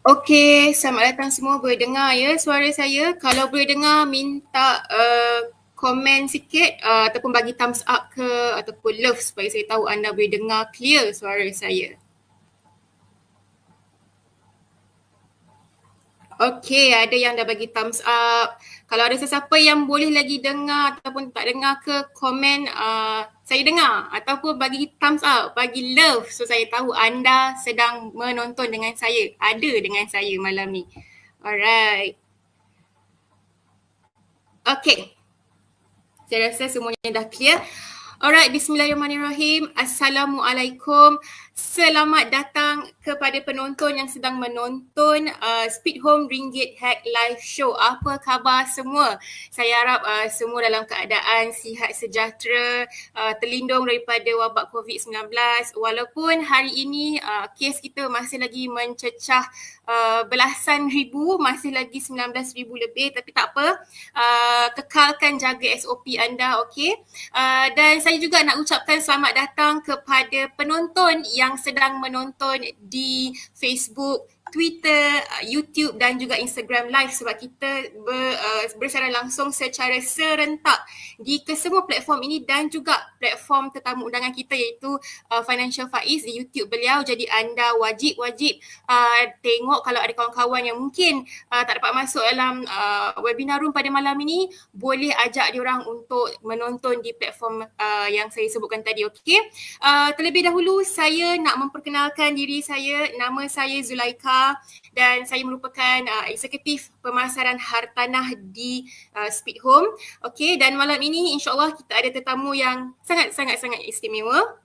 Okey, selamat datang semua. Boleh dengar ya suara saya? Kalau boleh dengar, minta komen sikit ataupun bagi thumbs up ke ataupun love supaya saya tahu anda boleh dengar clear suara saya. Okey, ada yang dah bagi thumbs up. Kalau ada sesiapa yang boleh lagi dengar ataupun tak dengar ke, komen saya dengar ataupun bagi thumbs up, bagi love so saya tahu anda sedang menonton dengan saya, ada dengan saya malam ni. Alright. Okey. Saya rasa semuanya dah clear. Alright, bismillahirrahmanirrahim. Assalamualaikum. Selamat datang kepada penonton yang sedang menonton Speed Home Ringgit Hack Live Show. Apa khabar semua? Saya harap semua dalam keadaan sihat sejahtera, terlindung daripada wabak COVID-19. Walaupun hari ini kes kita masih lagi mencecah belasan ribu, masih lagi 19,000 lebih, tapi tak apa. Kekalkan jaga SOP anda, okey? Dan saya juga nak ucapkan selamat datang kepada penonton yang sedang menonton di Facebook, Twitter, YouTube dan juga Instagram Live sebab kita bersiaran langsung secara serentak di kesemua platform ini dan juga platform tetamu undangan kita iaitu Financial Faiz di YouTube beliau. Jadi anda wajib tengok kalau ada kawan-kawan yang mungkin tak dapat masuk dalam webinar room pada malam ini, boleh ajak diorang untuk menonton di platform yang saya sebutkan tadi, okey? Terlebih dahulu saya nak memperkenalkan diri saya. Nama saya Zulaika dan saya merupakan eksekutif pemasaran hartanah di Speed Home. Okey, dan malam ini insya-Allah kita ada tetamu yang sangat istimewa.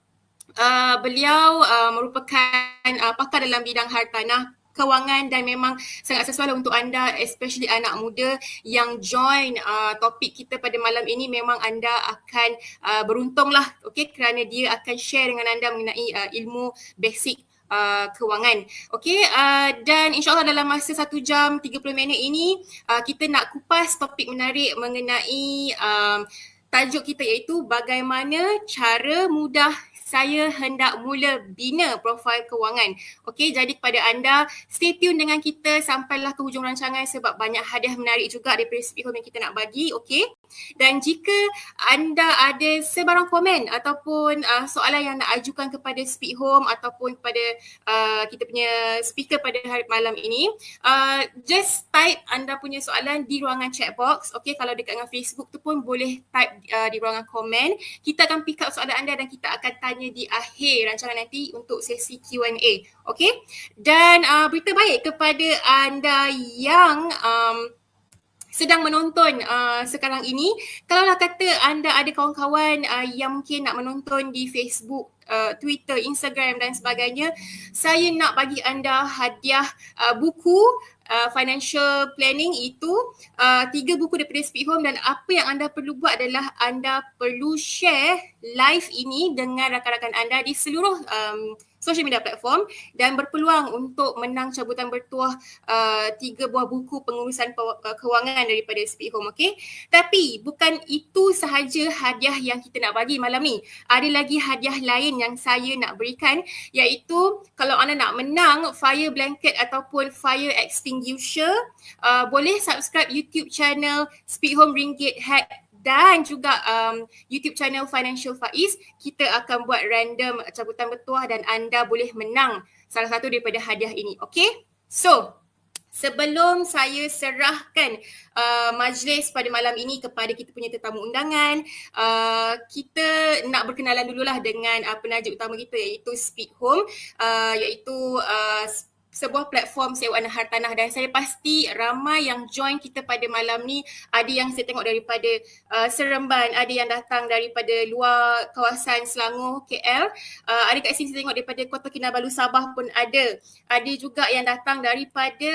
Beliau merupakan pakar dalam bidang hartanah, kewangan dan memang sangat sesuai untuk anda, especially anak muda yang join topik kita pada malam ini. Memang anda akan beruntunglah, okey, kerana dia akan share dengan anda mengenai ilmu basic kewangan. Okey, dan insyaAllah dalam masa 1 jam 30 minit ini kita nak kupas topik menarik mengenai tajuk kita iaitu bagaimana cara mudah saya hendak mula bina profil kewangan. Okey, jadi kepada anda, stay tune dengan kita sampailah ke hujung rancangan sebab banyak hadiah menarik juga daripada Speed Home yang kita nak bagi, okey? Dan jika anda ada sebarang komen ataupun soalan yang nak ajukan kepada Speed Home ataupun kepada kita punya speaker pada hari malam ini, just type anda punya soalan di ruangan chat box. Okey, kalau dekat dengan Facebook tu pun boleh type di ruangan komen. Kita akan pick up soalan anda dan kita akan tanya di akhir rancangan nanti untuk sesi Q&A. Okey? Dan berita baik kepada anda yang sedang menonton sekarang ini. Kalaulah kata anda ada kawan-kawan yang mungkin nak menonton di Facebook, Twitter, Instagram dan sebagainya, saya nak bagi anda hadiah buku financial planning itu 3 buku daripada Speed Home, dan apa yang anda perlu buat adalah anda perlu share live ini dengan rakan-rakan anda di seluruh social media platform dan berpeluang untuk menang cabutan bertuah 3 buah buku pengurusan kewangan daripada Speed Home, okey? Tapi bukan itu sahaja hadiah yang kita nak bagi malam ni. Ada lagi hadiah lain yang saya nak berikan, iaitu kalau anda nak menang fire blanket ataupun fire extinguisher, boleh subscribe YouTube channel Speed Home Ringgit Hack dan juga YouTube channel Financial Faiz. Kita akan buat random cabutan bertuah dan anda boleh menang salah satu daripada hadiah ini. Okey? So, sebelum saya serahkan majlis pada malam ini kepada kita punya tetamu undangan, kita nak berkenalan dululah dengan penaja utama kita iaitu Speed Home, iaitu sebuah platform sewaan hartanah, dan saya pasti ramai yang join kita pada malam ni. Ada yang saya tengok daripada Seremban, ada yang datang daripada luar kawasan Selangor, KL, ada kat sini saya tengok daripada Kota Kinabalu, Sabah pun ada. Ada juga yang datang daripada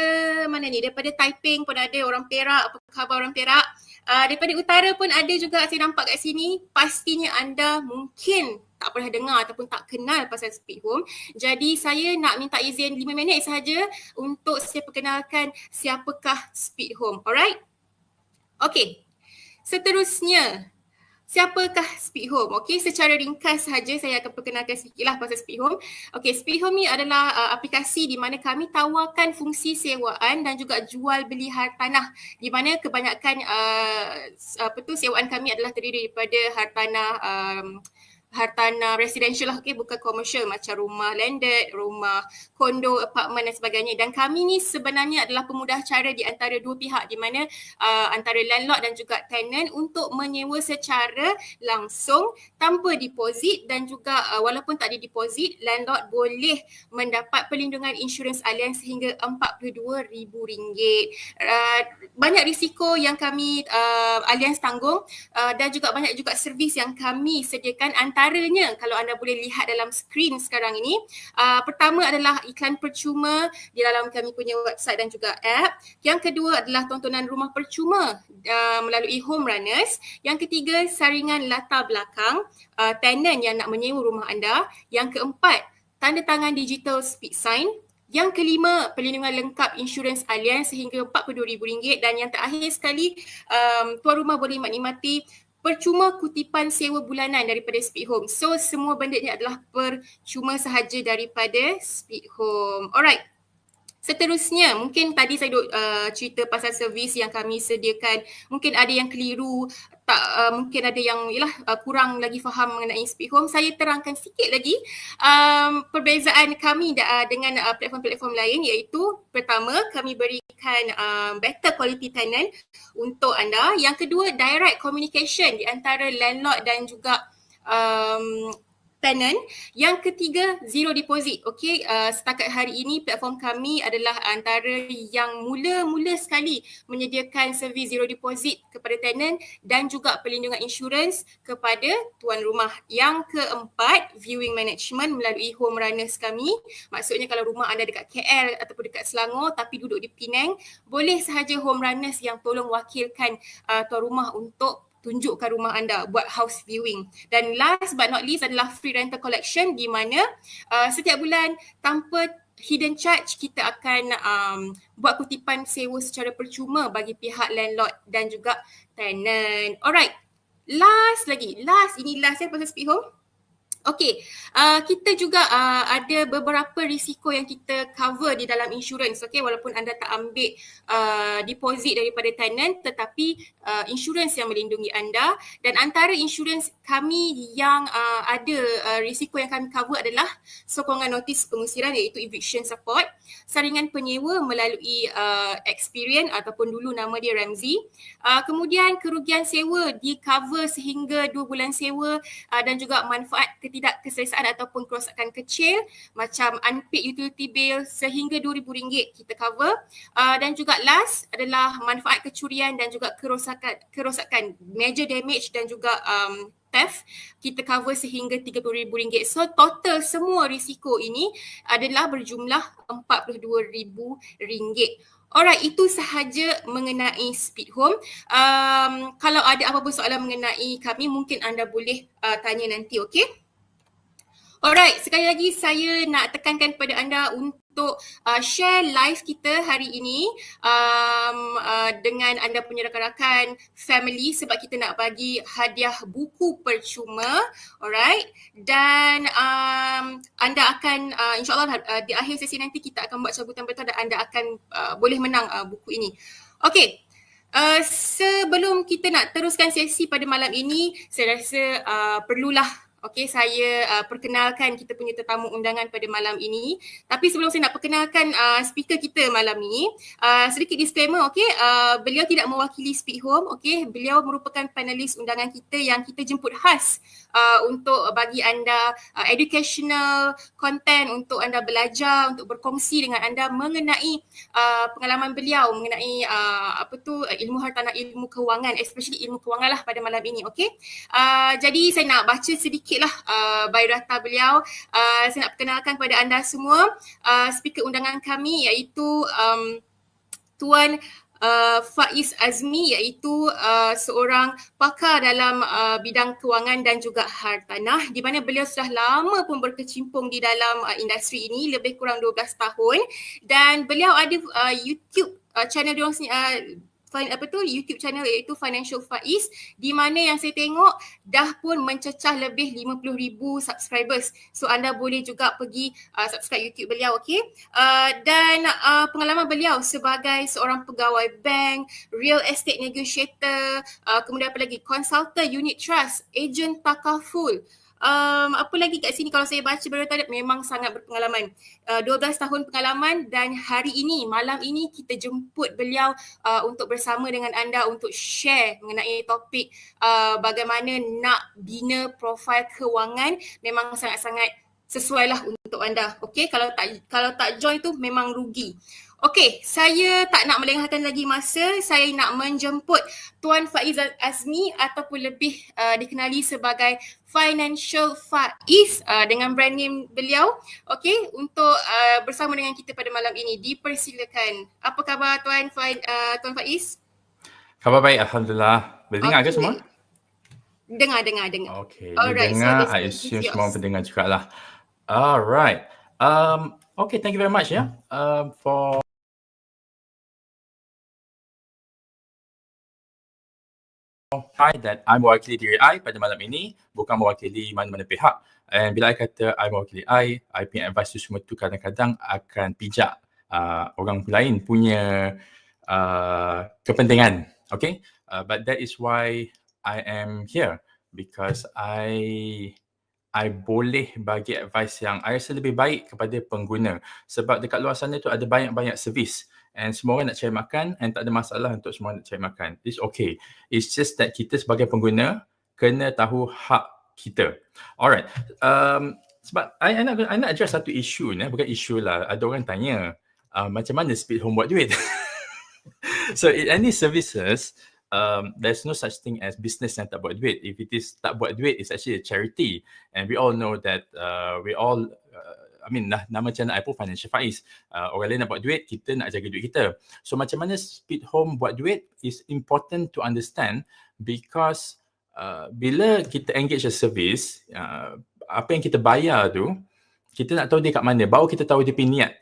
mana ni, daripada Taiping pun ada, orang Perak. Apa khabar orang Perak? Daripada utara pun ada juga saya nampak kat sini. Pastinya anda mungkin tak pernah dengar ataupun tak kenal pasal Speed Home. Jadi saya nak minta izin 5 minit sahaja untuk saya perkenalkan siapakah Speed Home. Alright? Okey. Seterusnya, Siapakah Speed Home? Okey, secara ringkas sahaja saya akan perkenalkan sedikitlah pasal Speed Home. Okey, Speed Home ni adalah aplikasi di mana kami tawarkan fungsi sewaan dan juga jual beli hartanah, di mana kebanyakan sewaan kami adalah terdiri daripada hartanah residential lah, okay, bukan komersial macam rumah landed, rumah kondo, apartmen dan sebagainya. Dan kami ni sebenarnya adalah pemudah cara di antara dua pihak, di mana antara landlord dan juga tenant untuk menyewa secara langsung tanpa deposit, dan juga walaupun tak ada deposit, landlord boleh mendapat perlindungan insurans alien sehingga RM42,000. Banyak risiko yang kami Allianz tanggung, dan juga banyak juga servis yang kami sediakan. Antaranya kalau anda boleh lihat dalam skrin sekarang ini, pertama adalah iklan percuma di dalam kami punya website dan juga app. Yang kedua adalah tontonan rumah percuma melalui home runners. Yang ketiga, saringan latar belakang tenant yang nak menyewa rumah anda. Yang keempat, tanda tangan digital speed sign. Yang kelima, perlindungan lengkap insurans alien sehingga RM42,000. Dan yang terakhir sekali, tuan rumah boleh menikmati percuma kutipan sewa bulanan daripada Speed Home. So semua benda ni adalah percuma sahaja daripada Speed Home. Alright. Seterusnya, mungkin tadi saya cerita pasal servis yang kami sediakan. Mungkin ada yang keliru, mungkin ada yang kurang lagi faham mengenai Speed Home. Saya terangkan sikit lagi perbezaan kami dengan platform-platform lain, iaitu pertama, kami berikan better quality tenant untuk anda. Yang kedua, direct communication di antara landlord dan juga tenant. Yang ketiga, zero deposit. Okey, setakat hari ini platform kami adalah antara yang mula-mula sekali menyediakan servis zero deposit kepada tenant dan juga perlindungan insurans kepada tuan rumah. Yang keempat, viewing management melalui home runners kami. Maksudnya kalau rumah anda dekat KL ataupun dekat Selangor tapi duduk di Penang, boleh sahaja home runners yang tolong wakilkan tuan rumah untuk tunjukkan rumah anda, buat house viewing. Dan last but not least adalah free rental collection, di mana setiap bulan tanpa hidden charge kita akan buat kutipan sewa secara percuma bagi pihak landlord dan juga tenant. Alright, last pasal Speed Home. Okey, kita juga ada beberapa risiko yang kita cover di dalam insurans. Okey, walaupun anda tak ambil deposit daripada tenant, tetapi insurans yang melindungi anda. Dan antara insurans kami yang ada risiko yang kami cover adalah sokongan notis pengusiran, iaitu eviction support, saringan penyewa melalui Experian ataupun dulu nama dia Ramsey. Kemudian kerugian sewa di cover sehingga 2 bulan sewa, dan juga manfaat ketidakkeselesaan ataupun kerosakan kecil macam unpaid utility bill sehingga RM2,000 kita cover. Dan juga last adalah manfaat kecurian dan juga kerosakan major damage dan juga theft, kita cover sehingga RM30,000. So total semua risiko ini adalah berjumlah RM42,000. Alright, itu sahaja mengenai Speed Home. Kalau ada apa-apa soalan mengenai kami, mungkin anda boleh tanya nanti, okey? Alright, sekali lagi saya nak tekankan kepada anda untuk share live kita hari ini dengan anda punya rakan-rakan family, sebab kita nak bagi hadiah buku percuma. Alright, dan anda akan insyaAllah di akhir sesi nanti kita akan buat cabutan betul dan anda akan boleh menang buku ini. Okey. Sebelum kita nak teruskan sesi pada malam ini, saya rasa perlulah saya perkenalkan kita punya tetamu undangan pada malam ini. Tapi sebelum saya nak perkenalkan speaker kita malam ini, sedikit disclaimer, beliau tidak mewakili Speed Home, beliau merupakan panelis undangan kita yang kita jemput khas untuk bagi anda educational content, untuk anda belajar, untuk berkongsi dengan anda mengenai pengalaman beliau mengenai ilmu hartanah, ilmu kewangan, especially ilmu kewangan lah pada malam ini. Jadi saya nak baca sedikitlah biodata beliau. Saya nak perkenalkan kepada anda semua speaker undangan kami, iaitu Tuan Faiz Azmi, iaitu seorang pakar dalam bidang kewangan dan juga hartanah, di mana beliau sudah lama pun berkecimpung di dalam industri ini, lebih kurang 12 tahun, dan beliau ada YouTube channel YouTube channel iaitu Financial Faiz, di mana yang saya tengok dah pun mencecah lebih 50,000 subscribers. So anda boleh juga pergi subscribe YouTube beliau, okay? Dan pengalaman beliau sebagai seorang pegawai bank, real estate negotiator, kemudian apa lagi, consultant unit trust, agent takaful. Apa lagi kat sini kalau saya baca tadi memang sangat berpengalaman. 12 tahun pengalaman, dan hari ini, malam ini kita jemput beliau untuk bersama dengan anda untuk share mengenai topik bagaimana nak bina profil kewangan. Memang sangat-sangat sesuai lah untuk anda. Okay, kalau tak join tu memang rugi. Okey, saya tak nak melengahkan lagi masa. Saya nak menjemput Tuan Faiz Azmi ataupun lebih dikenali sebagai Financial Faiz dengan brand name beliau. Okey, untuk bersama dengan kita pada malam ini. Dipersilakan. Apa khabar Tuan Faiz? Khabar baik, Alhamdulillah. Boleh dengar ke semua? Dengar. Okey, dengar. So I assume semua pendengar jugalah. Alright. Okay, thank you very much for that I mewakili diri I pada malam ini, bukan mewakili mana-mana pihak. And bila I kata I mewakili I punya advice tu semua tu kadang-kadang akan pijak orang lain punya kepentingan. Okay? But that is why I am here, because I boleh bagi advice yang I rasa lebih baik kepada pengguna. Sebab dekat luar sana tu ada banyak-banyak servis. And semua orang nak cari makan, and tak ada masalah untuk semua orang nak cari makan. It's okay. It's just that kita sebagai pengguna kena tahu hak kita. Alright. Sebab I nak address satu isu ni, bukan isu lah. Ada orang tanya, macam mana Speed Home buat duit? So in any services, there's no such thing as business yang tak buat duit. If it is tak buat duit, it's actually a charity. And we all know that nama channel I pun Financial Faiz. Orang lain nak buat duit, kita nak jaga duit kita. So macam mana Speed Home buat duit is important to understand, because bila kita engage a service, apa yang kita bayar tu, kita nak tahu dia kat mana, baru kita tahu dia punya niat.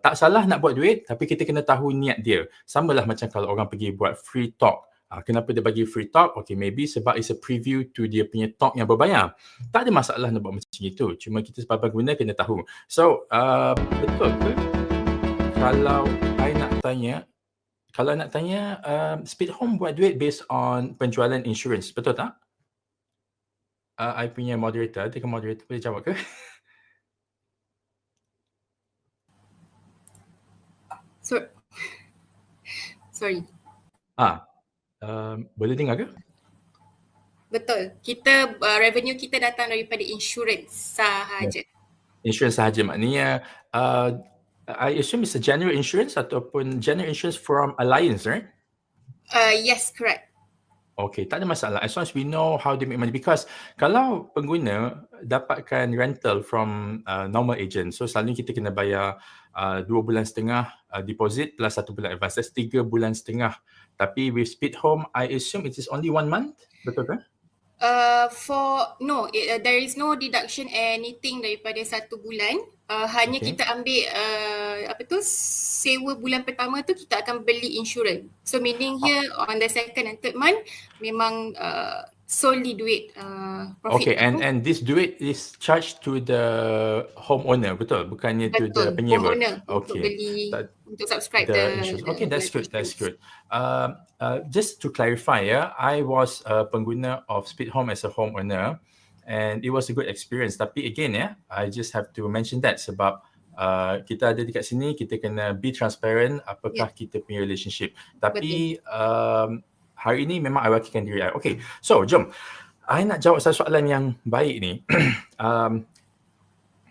Tak salah nak buat duit, tapi kita kena tahu niat dia. Samalah macam kalau orang pergi buat free talk. Kenapa dia bagi free talk? Okay, maybe sebab it's a preview to dia punya talk yang berbayar. Tak ada masalah nak buat macam itu. Cuma kita sebagai pengguna kena tahu. So, betul ke? Kalau nak tanya, Speed Home buat duit based on penjualan insurance. Betul tak? I punya moderator, moderator boleh jawab ke? Sorry. Boleh dengar ke? Betul. Kita revenue kita datang daripada insurance sahaja. Insurance sahaja maknanya I assume it's a general insurance ataupun general insurance from Alliance, right? Yes, correct. Okay, tak ada masalah as long as we know how they make money, because kalau pengguna dapatkan rental from normal agent, so selalunya kita kena bayar 2.5 bulan deposit plus 1 bulan advance, that's 3.5 bulan. Tapi with Speed Home, I assume it is only 1 month, betul ke? There is no deduction anything daripada 1 bulan. Hanya kita ambil sewa bulan pertama tu kita akan beli insurans. So meaning here on the second and third month memang solely duit profit. Okay, and this duit is charged to the homeowner, betul? Bukannya to the penyewa. Homeowner untuk beli, untuk subscribe the insurance. Okay, that's good. Just to clarify, I was a pengguna of Speed Home as a homeowner, and it was a good experience. Tapi again, I just have to mention that sebab kita ada dekat sini, kita kena be transparent apakah kita punya relationship. Tapi hari ini memang I wakilkan diri I. Okay, so jom. I nak jawab satu soalan yang baik ni.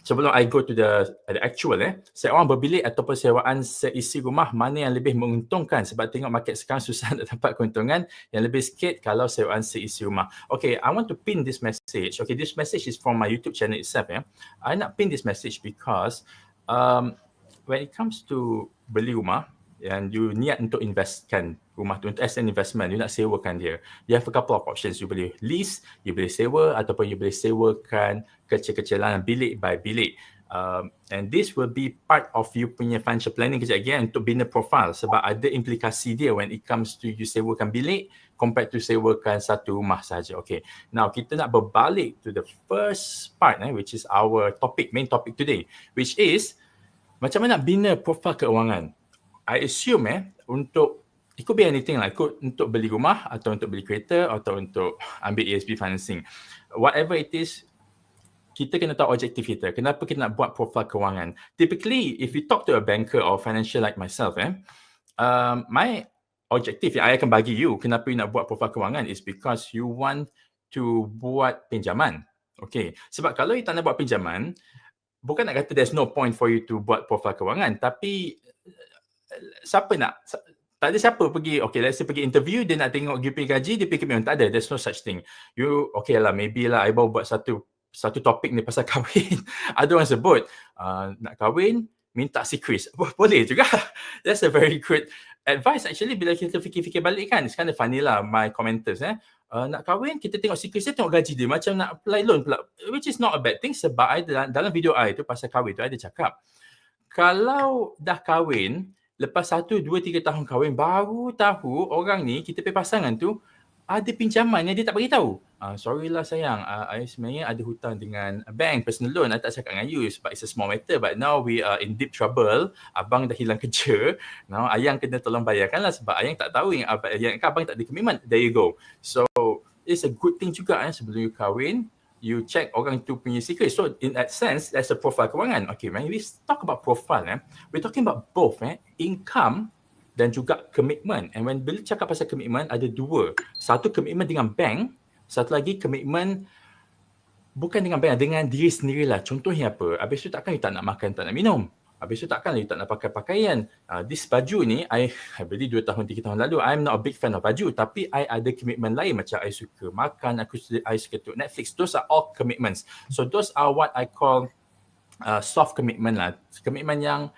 Sebelum I go to the actual, sewa berbilik ataupun sewaan seisi rumah, mana yang lebih menguntungkan? Sebab tengok market sekarang susah nak dapat keuntungan. Yang lebih sikit kalau sewaan seisi rumah. Okay, I want to pin this message. Okay, this message is from my YouTube channel itself. I nak pin this message because when it comes to beli rumah, and you niat untuk investkan rumah tu as an investment, you nak sewakan dia, you have a couple of options. You boleh lease, you boleh sewa, ataupun you boleh sewakan kecil-kecilan bilik by bilik. And this will be part of you punya financial planning kejap lagi untuk bina profile, sebab ada implikasi dia when it comes to you sewakan bilik compared to sewakan satu rumah saja. Okay, now kita nak berbalik to the first part which is our main topic today, which is macam mana nak bina profil keuangan. I assume untuk it could be anything lah, untuk beli rumah atau untuk beli kereta atau untuk ambil ESP financing. Whatever it is, kita kena tahu objektif kita. Kenapa kita nak buat profil keuangan? Typically, if you talk to a banker or financial like myself, my objektif yang I akan bagi you, kenapa you nak buat profil keuangan is because you want to buat pinjaman. Okay, sebab kalau you tak nak buat pinjaman, bukan nak kata there's no point for you to buat profil keuangan, tapi siapa nak, tak ada siapa pergi, okay, let's say pergi interview, dia nak tengok you punya gaji, dia pergi memang tak ada, there's no such thing. You, okay lah, maybe lah, I baru buat satu topik ni pasal kahwin. Ada orang sebut, nak kahwin, minta secret. Boleh juga. That's a very good advice actually bila kita fikir-fikir balik kan. It's kind of funny lah, my commenters. Nak kahwin, kita tengok secret, saya tengok gaji dia, macam nak apply loan pula. Which is not a bad thing, sebab dalam video I tu pasal kahwin tu, I ada cakap, kalau dah kahwin, lepas 1, 2, 3 tahun kahwin, baru tahu orang ni, kita punya pasangan tu, ada pinjaman yang dia tak beritahu. Sorry lah sayang, I sebenarnya ada hutang dengan bank, personal loan. I tak cakap dengan you sebab it's a small matter, but now we are in deep trouble. Abang dah hilang kerja. Now ayang kena tolong bayarkan lah sebab ayang tak tahu yang abang tak ada commitment. There you go. So it's a good thing juga sebelum you kahwin, you check orang tu punya secret. So in that sense, that's a profile kewangan. Okay, when we talk about profile, we're talking about both income dan juga komitmen. And when bila cakap pasal komitmen, ada dua. Satu komitmen dengan bank, satu lagi komitmen bukan dengan bank, dengan diri sendirilah. Contohnya apa? Habis tu takkan you tak nak makan, tak nak minum. Habis tu takkan you tak nak pakai pakaian. This baju ni, I beli 2 tahun, 3 tahun lalu. I'm not a big fan of baju, tapi I ada komitmen lain. Macam I suka makan, I suka tengok Netflix. Those are all commitments. So those are what I call soft commitment lah. Komitmen yang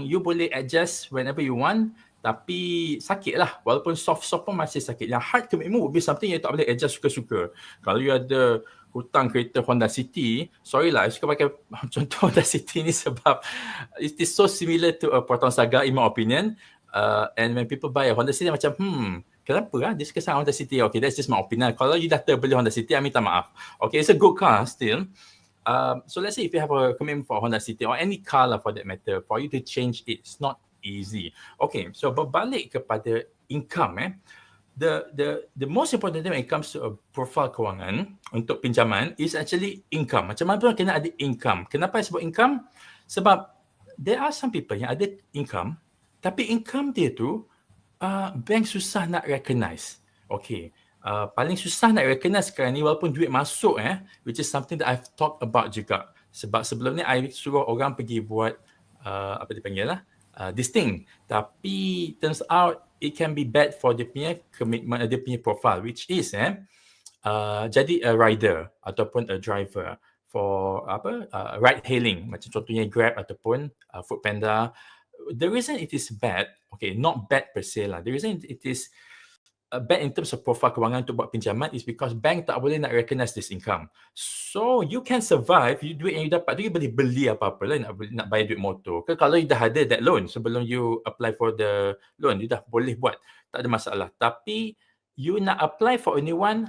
you boleh adjust whenever you want, tapi sakit lah. Walaupun soft pun masih sakit. Yang hard commitment would be something yang tak boleh adjust suka-suka. Kalau you ada hutang kereta Honda City, sorry lah, I suka pakai contoh Honda City ni sebab it is so similar to a Proton Saga in my opinion. And when people buy a Honda City, macam kenapa dia suka sangat Honda City? Okay, that's just my opinion. Kalau you dah terbeli Honda City, I minta maaf. Okay, it's a good car still. So let's say if you have a commitment for Honda City or any car lah for that matter, for you to change it's not easy. Okay, so berbalik kepada income, the most important thing when it comes to a profile kewangan untuk pinjaman is actually income. Macam mana pun kena ada income. Kenapa I sebut income? Sebab there are some people yang ada income, tapi income dia tu bank susah nak recognize. Okay. Paling susah nak recognize sekarang ni walaupun duit masuk which is something that I've talked about juga. Sebab sebelum ni I suruh orang pergi buat apa dipanggil lah, this thing. Tapi turns out it can be bad for dia punya commitment, dia punya profile, which is jadi a rider ataupun a driver for ride hailing, macam contohnya Grab ataupun Foodpanda. The reason it is bad, okay, not bad per se lah. The reason it is bad in terms of profile kewangan untuk buat pinjaman is because bank tak boleh nak recognize this income. So you can survive, duit yang you dapat tu you boleh beli apa-apa lah, nak bayar duit motor. Kalau you dah ada that loan sebelum you apply for the loan, you dah boleh buat, tak ada masalah. Tapi you nak apply for a new one,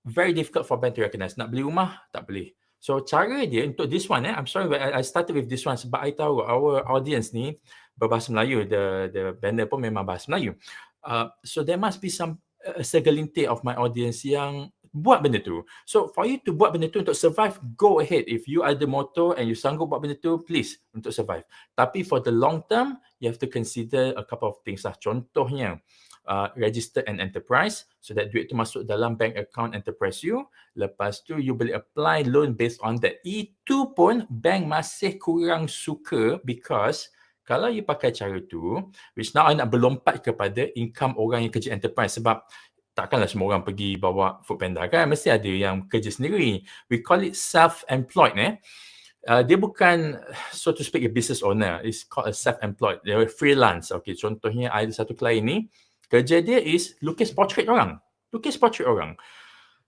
very difficult for bank to recognize. Nak beli rumah, tak boleh. So cara dia untuk this one, I'm sorry I started with this one sebab I tahu our audience ni berbahasa Melayu, the banner pun memang bahasa Melayu. So there must be some segelintir of my audience yang buat benda tu. So for you to buat benda tu untuk survive, go ahead. If you ada motor and you sanggup buat benda tu, please, untuk survive. Tapi for the long term, you have to consider a couple of things lah. Contohnya, register an enterprise so that duit tu masuk dalam bank account enterprise you. Lepas tu you boleh apply loan based on that. Itu pun bank masih kurang suka because kalau you pakai cara tu, which now I nak berlompat kepada income orang yang kerja enterprise sebab takkanlah semua orang pergi bawa Foodpanda kan, mesti ada yang kerja sendiri. We call it self-employed. Dia bukan, so to speak, a business owner. It's called a self-employed. Dia freelance. Okay, contohnya ada satu klien ni, kerja dia is lukis portrait orang. Lukis portrait orang.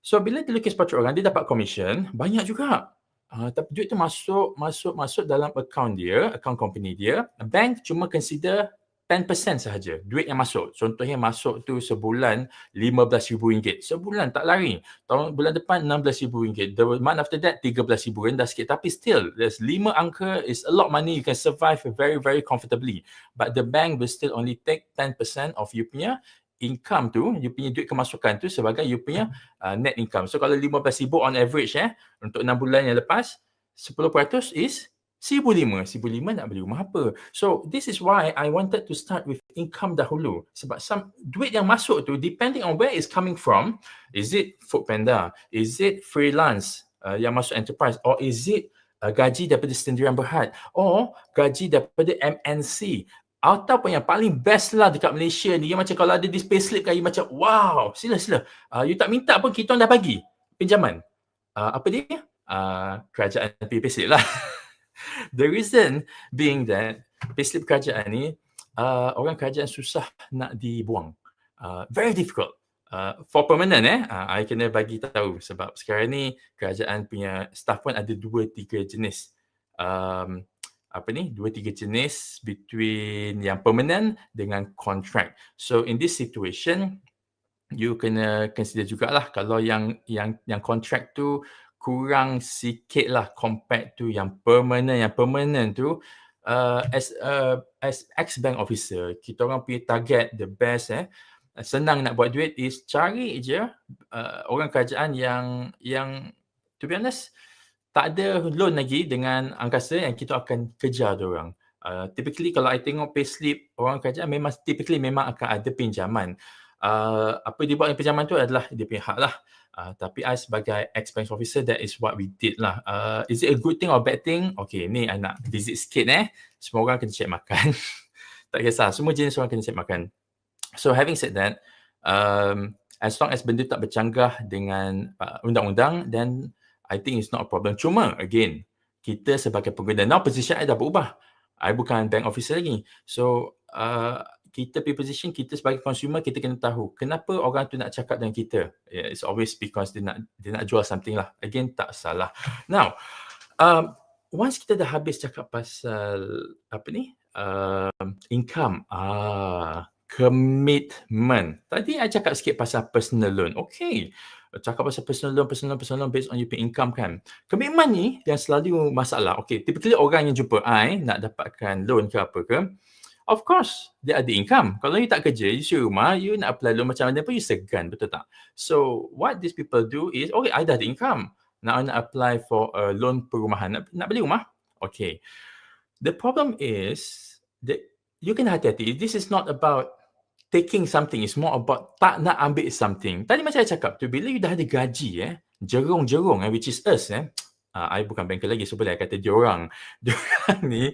So bila dia lukis portrait orang, dia dapat commission banyak juga. Tapi duit tu masuk dalam akaun dia, akaun company dia. Bank cuma consider 10% sahaja duit yang masuk. Contohnya masuk tu sebulan RM15,000. Sebulan tak lari. Bulan depan RM16,000. The month after that RM13,000, rendah sikit. Tapi still, there's 5 angka is a lot of money. You can survive very, very comfortably. But the bank will still only take 10% of you punya income tu, you punya duit kemasukan tu sebagai you punya net income. So kalau RM15,000 on average untuk 6 bulan yang lepas, 10% is RM1,500. Nak beli rumah apa? So this is why I wanted to start with income dahulu. Sebab duit yang masuk tu, depending on where it's coming from, is it Foodpanda? Is it freelance yang masuk enterprise? Or is it gaji daripada sendirian berhad? Or gaji daripada MNC? Ataupun yang paling best lah dekat Malaysia ni, yang macam kalau ada di payslip kan, you macam wow, sila. You tak minta pun kita orang dah bagi pinjaman. Apa dia? Kerajaan payslip lah. The reason being that payslip kerajaan ni, orang kerajaan susah nak dibuang. Very difficult. For permanent I kena bagi tahu sebab sekarang ni kerajaan punya staff pun ada 2-3 jenis. 2-3 jenis between yang permanent dengan contract. So in this situation, you kena consider jugalah kalau yang contract tu kurang sikit lah compared to yang permanent. Yang permanent tu as ex-bank officer, kita orang punya target the best senang nak buat duit is cari je orang kerajaan yang to be honest tak ada loan lagi dengan angkasa yang kita akan kejar diorang. Typically kalau I tengok payslip orang kerajaan memang akan ada pinjaman. Apa dia buat dengan pinjaman tu adalah dia punya hak lah. Tapi I sebagai ex-bank officer, that is what we did lah. Is it a good thing or bad thing? Okay, ni I nak visit sikit Semua orang kena check makan. Tak kisah, semua jenis orang kena check makan. So having said that, as long as benda tak bercanggah dengan undang-undang, then I think it's not a problem. Cuma again, kita sebagai pengguna, now position I dah berubah. I bukan bank officer lagi. So kita punya position, kita sebagai consumer, kita kena tahu kenapa orang tu nak cakap dengan kita. Yeah, it's always because dia nak jual something lah. Again, tak salah. Now, once kita dah habis cakap pasal income, commitment. Tadi I cakap sikit pasal personal loan. Okay, cakap pasal personal loan based on your income kan. Commitment ni yang selalu masalah. Okay, typically orang yang jumpa I nak dapatkan loan ke apa ke, of course, dia ada income. Kalau you tak kerja, you isi rumah, you nak apply loan macam mana pun, you segan, betul tak? So, what these people do is, okay, I dah ada income. Nak apply for a loan perumahan. Nak beli rumah? Okay. The problem is, that you kena hati-hati. This is not about taking something. It's more about tak nak ambil something. Tadi macam saya cakap tu, bila you dah ada gaji, jerung-jerung, which is us, I bukan banker lagi, so boleh kata diorang. Diorang ni,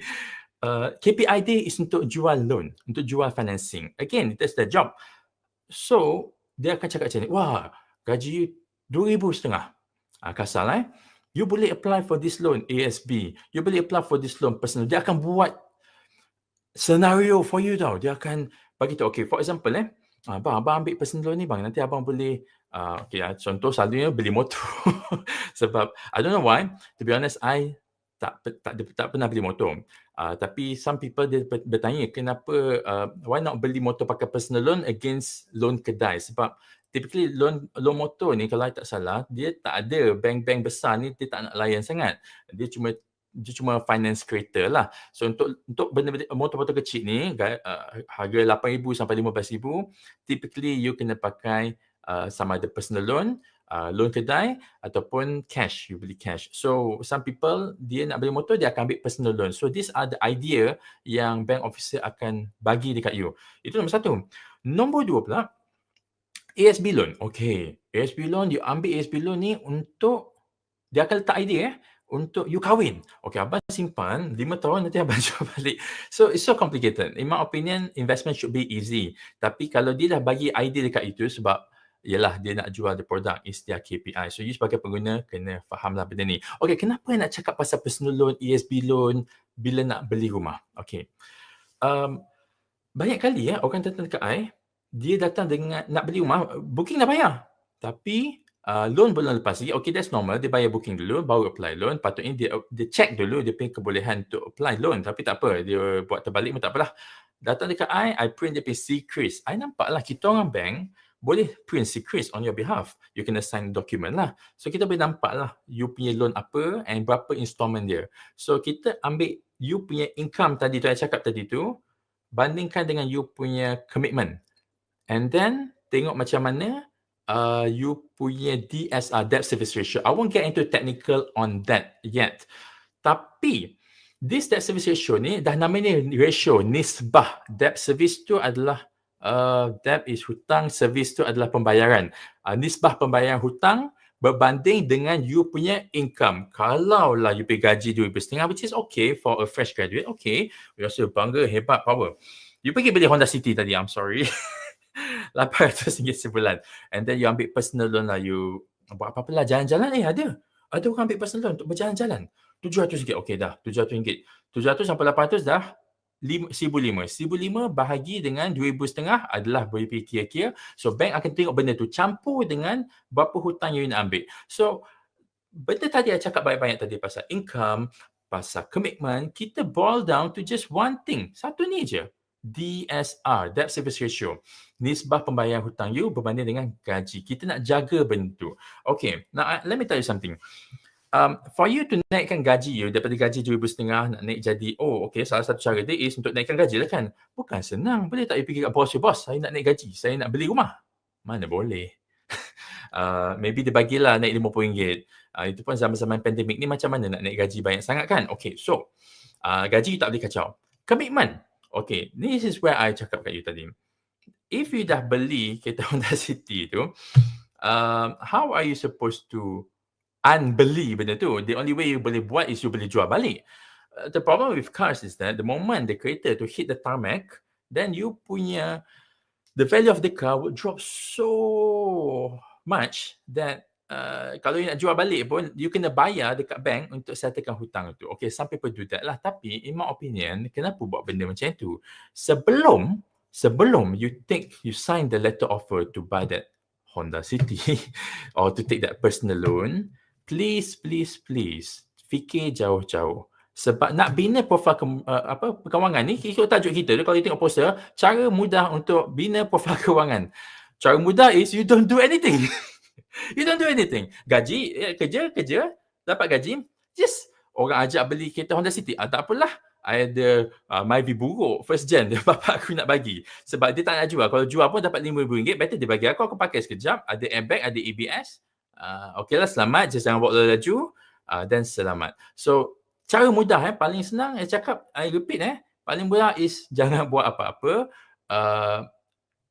KPI dia is untuk jual loan, untuk jual financing. Again, that's their job. So, dia akan cakap macam ni, wah, gaji you RM2,500. Kasar you boleh apply for this loan ASB. You boleh apply for this loan personal. Dia akan buat scenario for you tau. Dia akan bagi tahu, okay, for example abang ambil personal loan ni bang, nanti abang boleh contoh selalunya beli motor. Sebab I don't know why, to be honest, I tak pernah beli motor. Tapi some people dia bertanya kenapa why not beli motor pakai personal loan against loan kedai. Sebab typically loan motor ni kalau I tak salah, dia tak ada bank-bank besar ni, dia tak nak layan sangat. Dia cuma finance kereta lah. So untuk benda-benda motor-motor kecil ni, harga RM8,000 sampai RM15,000, typically you kena pakai sama ada personal loan, loan kedai ataupun cash, you beli cash. So some people dia nak beli motor, dia akan ambil personal loan. So these are the idea yang bank officer akan bagi dekat you. Itu nombor satu. Nombor dua pula, ASB loan. Okay, ASB loan, you ambil ASB loan ni untuk, dia akan letak idea untuk you kahwin. Okay, abang simpan 5 tahun, nanti abang jual balik. So it's so complicated. In my opinion, investment should be easy. Tapi kalau dia dah bagi idea dekat itu, sebab ialah dia nak jual the product, is their KPI. So you sebagai pengguna kena fahamlah benda ni. Okay, kenapa nak cakap pasal personal loan, ESB loan bila nak beli rumah? Okay. Banyak kali orang datang dekat I, dia datang dengan nak beli rumah, booking dah bayar. Tapi loan belum lepas lagi. Okay, that's normal. Dia bayar booking dulu, baru apply loan. Patutnya dia check dulu dia punya kebolehan untuk apply loan. Tapi tak apa, dia buat terbalik pun tak apalah. Datang dekat I print dia punya secret. I nampak lah kita orang bank boleh print secret on your behalf. You kena sign document lah. So kita boleh nampak lah you punya loan apa and berapa installment dia. So kita ambil you punya income tadi tu, saya cakap tadi tu, bandingkan dengan you punya commitment. And then tengok macam mana you punya DSR, debt service ratio. I won't get into technical on that yet. Tapi this debt service ratio ni dah namanya ratio, nisbah. Debt service tu adalah debt is hutang, service tu adalah pembayaran. Nisbah pembayaran hutang berbanding dengan you punya income. Kalau lah you pay gaji RM2,500, which is okay for a fresh graduate, okay. We rasa bangga, hebat, power. You pergi beli Honda City tadi, I'm sorry. RM800 sebulan. And then you ambil personal loan lah, you buat apa-apa lah, jalan-jalan ada orang ambil personal loan untuk berjalan-jalan. RM700, okay dah, RM700. 700 sampai 800 dah RM1,500. RM1,500 bahagi dengan RM2,500 adalah boleh pergi kira-kira. So bank akan tengok benda tu campur dengan berapa hutang yang you nak ambil. So benda tadi saya cakap banyak-banyak tadi pasal income, pasal commitment, kita boil down to just one thing. Satu ni je. DSR, debt service ratio. Nisbah pembayaran hutang you berbanding dengan gaji. Kita nak jaga benda tu. Okay, now let me tell you something. For you to naikkan gaji you daripada gaji RM2,500 nak naik jadi, okay, salah satu cara dia is untuk naikkan gaji lah kan. Bukan senang. Boleh tak you pergi kat bos you, bos, saya nak naik gaji, saya nak beli rumah. Mana boleh. Maybe dia bagilah naik RM50. Itu pun zaman-zaman pandemik ni macam mana nak naik gaji banyak sangat kan. Okay, so gaji you tak boleh kacau. Commitment. Okay, this is where I cakap kat you tadi. If you dah beli kereta Honda City tu, how are you supposed to unbeli benda tu? The only way you boleh buat is you boleh jual balik. The problem with cars is that the moment the kereta to hit the tarmac, then you punya, the value of the car would drop so much that kalau you nak jual balik pun, you kena bayar dekat bank untuk settlekan hutang tu. Okay, some people do that lah. Tapi, in my opinion, kenapa buat benda macam tu? Sebelum you sign the letter offer to buy that Honda City or to take that personal loan, please, fikir jauh-jauh. Sebab nak bina profil kewangan ni, ikut tajuk kita tu, kalau you tengok poster, cara mudah untuk bina profil kewangan. Cara mudah is you don't do anything. You don't do anything. Gaji, kerja, dapat gaji, just orang ajak beli kereta Honda City. Tak apalah, I ada Myvi buruk, first gen, bapak aku nak bagi. Sebab dia tak nak jual. Kalau jual pun dapat RM5,000, better dia bagi aku pakai sekejap, ada airbag, ada ABS. Okay lah, selamat, just jangan bawa laju, then selamat. So, cara mudah paling senang, saya cakap, I repeat paling mudah is jangan buat apa-apa.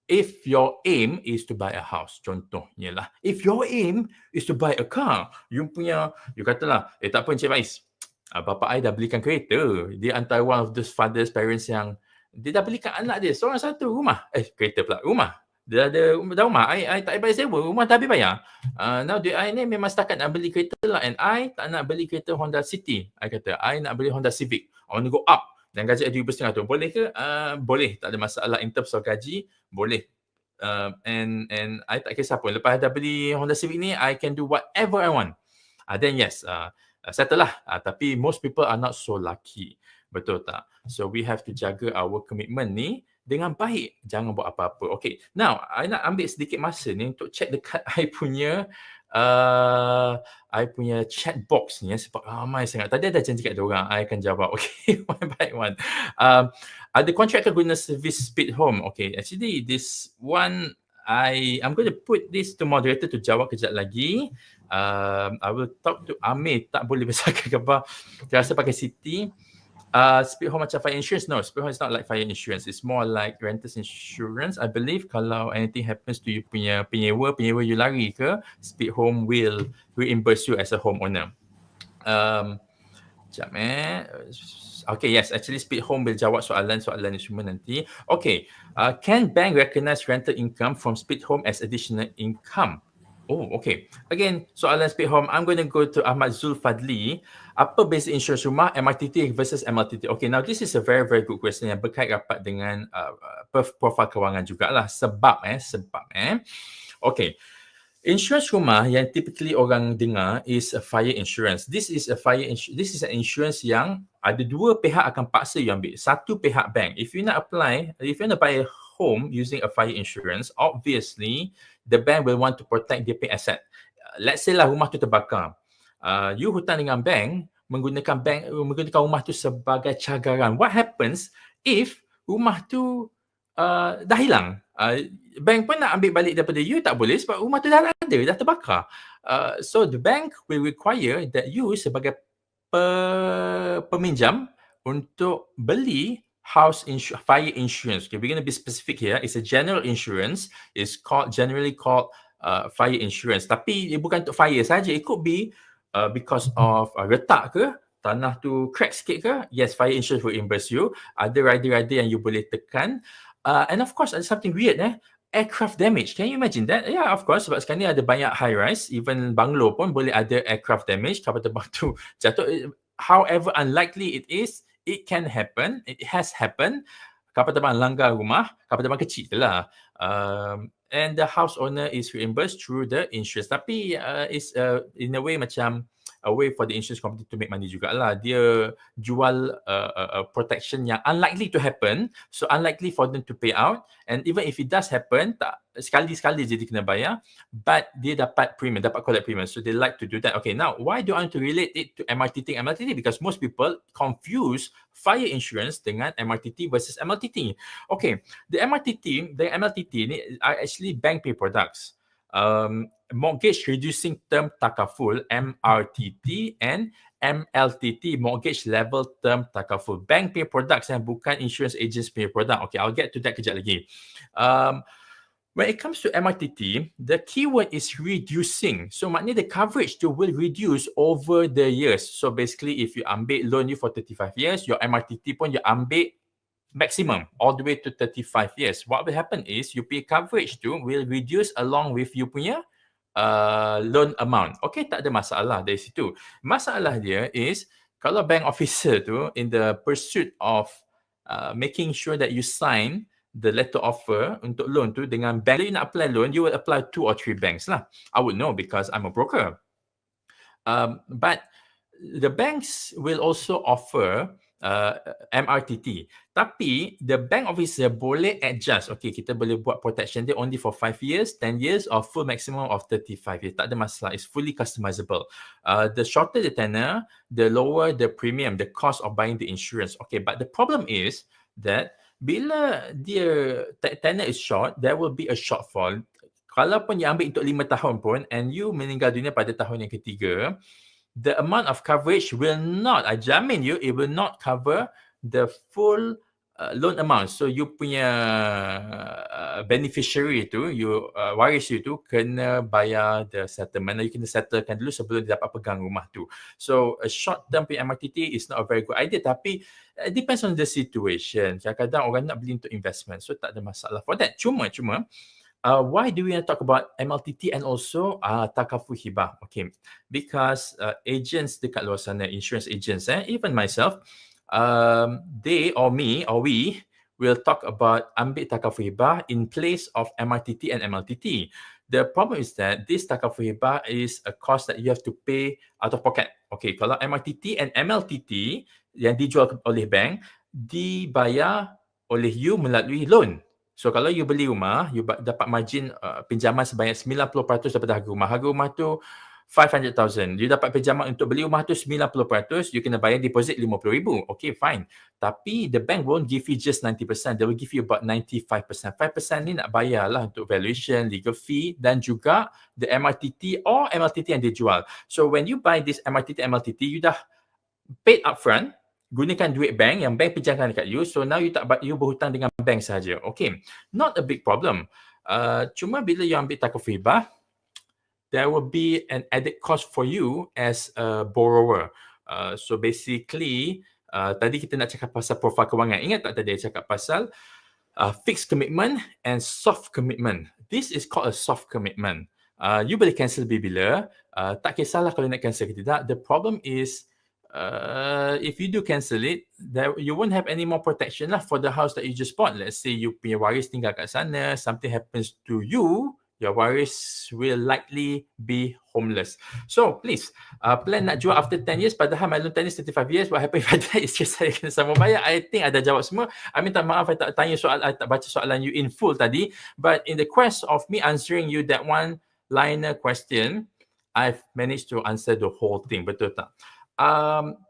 If your aim is to buy a house, contohnya lah. If your aim is to buy a car, you katalah, tak apa Encik Faiz, bapa I dah belikan kereta. Dia antara one of those fathers, parents yang dia dah belikan anak dia seorang satu rumah. Kereta pula, rumah. Dia ada rumah. I tak bayar sewa, rumah dah habis bayar. Now I ni memang setakat nak beli kereta lah, and I tak nak beli kereta Honda City. I kata, I nak beli Honda Civic. I want to go up. Dan gaji RM2,500 tu. Boleh ke? Boleh. Tak ada masalah in terms of gaji. Boleh. And I tak kisah pun. Lepas dah beli Honda Civic ni, I can do whatever I want. Then yes, settle lah. Tapi most people are not so lucky. Betul tak? So we have to jaga our commitment ni dengan baik. Jangan buat apa-apa. Okay. Now, I nak ambil sedikit masa ni untuk check dekat I punya chat box ni sebab ramai sangat. Tadi ada janji kat diorang, I akan jawab. Okay, one by one. Ada contractor guna service speed home. Okay, actually this one I'm going to put this to moderator to jawab kejap lagi. I will talk to Amir. Tak boleh besarkan khabar. Dia rasa pakai City. Speed home macam fire insurance? No, speed home is not like fire insurance. It's more like renter's insurance. I believe kalau anything happens to you punya penyewa you lari ke, speed home will reimburse you as a homeowner. Sekejap Okay, yes, actually speed home will jawab soalan ni semua nanti. Okay, can bank recognize rental income from speed home as additional income? Oh, okay. Again, soalan speed home, I'm going to go to Ahmad Zulfadli. Apa beza insurans rumah MRTT versus MLTT? Okay, now this is a very, very good question yang berkait rapat dengan profil kewangan jugalah. Sebab. Okay. Insurans rumah yang typically orang dengar is a fire insurance. This is an insurance yang ada dua pihak akan paksa you ambil. Satu pihak bank. If you nak buy a home using a fire insurance, obviously the bank will want to protect their asset. Let's say lah rumah tu terbakar. You hutang dengan bank menggunakan rumah tu sebagai cagaran. What happens if rumah tu dah hilang? Bank pun nak ambil balik daripada you tak boleh sebab rumah tu dah ada, dah terbakar. So the bank will require that you sebagai peminjam untuk beli fire insurance. Okay, we're going to be specific here. It's a general insurance. It's generally called fire insurance. Tapi dia bukan untuk fire saja. It could be because of retak ke, tanah tu crack sikit ke, yes, fire insurance will reimburse you. Ada rider-rider yang you boleh tekan. And of course, ada something weird aircraft damage. Can you imagine that? Yeah, of course. Sebab sekarang ni ada banyak high rise, even bungalow pun boleh ada aircraft damage. Kapal terbang tu jatuh. However unlikely it is, it can happen. It has happened. Kapal terbang langgar rumah, kapal terbang kecil lah. And the house owner is reimbursed through the insurance. Tapi it's in a way macam a way for the insurance company to make money jugalah. Dia jual protection yang unlikely to happen, so unlikely for them to pay out. And even if it does happen, sekali-sekali je dia kena bayar, but dia dapat collect premium. So they like to do that. Okay, now why do I want to relate it to MRTT and MLTT? Because most people confuse fire insurance dengan MRTT versus MLTT. Okay, the MLTT ni are actually bank pay products. Mortgage reducing term takaful, MRTT, and MLTT, mortgage level term takaful. Bank pay products yang bukan insurance agents pay product. Okay, I'll get to that kejap lagi. When it comes to MRTT, the keyword is reducing. So maknanya the coverage tu will reduce over the years. So basically if you ambil loan you for 35 years, your MRTT pun you ambil maximum all the way to 35 years. What will happen is you pay coverage tu will reduce along with you punya loan amount. Okay, tak ada masalah dari situ. Masalah dia is kalau bank officer tu in the pursuit of making sure that you sign the letter offer untuk loan tu dengan bank, you nak apply loan, you will apply 2 or 3 banks lah. I would know because I'm a broker. But the banks will also offer MRTT. Tapi the bank officer boleh adjust. Okay, kita boleh buat protection dia only for 5 years, 10 years or full maximum of 35 years. Tak ada masalah. It's fully customizable. The shorter the tenure, the lower the premium, the cost of buying the insurance. Okay, but the problem is that bila dia tenure is short, there will be a shortfall. Kalaupun you ambil untuk 5 tahun pun and you meninggal dunia pada tahun yang ketiga, the amount of coverage will not, I jamin you, it will not cover the full loan amount. So you punya beneficiary tu, waris you tu kena bayar the settlement. You kena settlekan dulu sebelum dia dapat pegang rumah tu. So a short term MRTT is not a very good idea, tapi it depends on the situation. Kadang-kadang orang nak beli untuk investment, so tak ada masalah for that. Cuma why do we want to talk about MLTT and also takaful hibah? Okay, because agents dekat luar sana, insurance agents, even myself, they or me or we will talk about ambil takaful hibah in place of MRTT and MLTT. The problem is that this takaful hibah is a cost that you have to pay out of pocket. Okay, kalau MRTT and MLTT yang dijual oleh bank, dibayar oleh you melalui loan. So kalau you beli rumah, you dapat margin pinjaman sebanyak 90% daripada harga rumah. Harga rumah tu 500,000. You dapat pinjaman untuk beli rumah tu 90%, you kena bayar deposit 50,000. Okay, fine. Tapi the bank won't give you just 90%. They will give you about 95%. 5% ni nak bayar lah untuk valuation, legal fee dan juga the MRTT or MLTT yang dijual. So when you buy this MRTT, MLTT, you dah paid upfront, gunakan duit bank yang bank pinjamkan dekat you. So now you berhutang dengan bank saja. Okay, not a big problem. Cuma bila you ambil takaful hibah, there will be an added cost for you as a borrower. So basically, tadi kita nak cakap pasal profil kewangan. Ingat tak tadi saya cakap pasal fixed commitment and soft commitment. This is called a soft commitment. You boleh cancel bila-bila. Tak kisahlah kalau nak cancel ke tidak. The problem is, if you do cancel it, you won't have any more protection lah for the house that you just bought. Let's say you punya waris tinggal kat sana, something happens to you, your waris will likely be homeless. So please, plan nak jual after 10 years, padahal my loan tenure is 35 years. What happen if I die? It's just saya kena sama bayar. I think I dah jawab semua. I minta maaf I tak tanya soalan, I tak baca soalan you in full tadi. But in the quest of me answering you that one liner question, I've managed to answer the whole thing. Betul tak?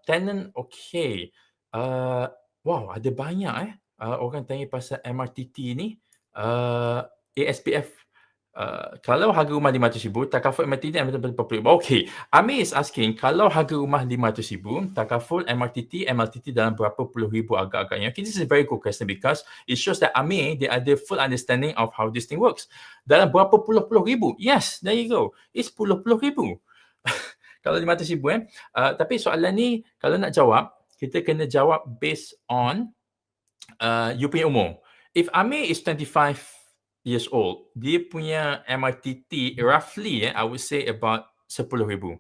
Tenant, okay. Wow, ada banyak orang tanya pasal MRTT ni. ASPF. Kalau harga rumah RM500,000, takaful MRTT MRTT. Okay, Amir is asking, kalau harga rumah RM500,000, takaful MRTT dalam berapa puluh ribu agak-agaknya. Okay, this is a very good question because it shows that Amir, they ada full understanding of how this thing works. Dalam berapa puluh-puluh ribu? Yes, there you go. It's puluh-puluh ribu. Kalau RM500,000 tapi soalan ni kalau nak jawab, kita kena jawab based on you punya umur. If Amir is 25 years old, dia punya MRTT roughly I would say about 10,000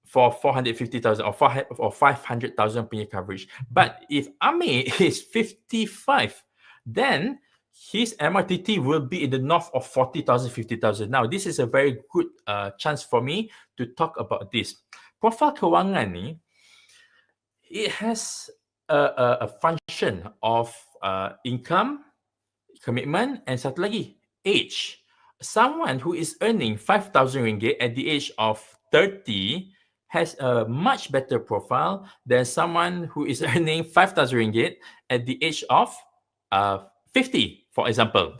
for 450,000 or 500,000 punya coverage. But if Amir is 55, then his MRTT will be in the north of 40,000, 50,000. Now, this is a very good chance for me to talk about this. Profil kewangan ni, it has a function of income, commitment, and satu lagi, age. Someone who is earning RM5,000 at the age of 30 has a much better profile than someone who is earning RM5,000 at the age of 50, for example.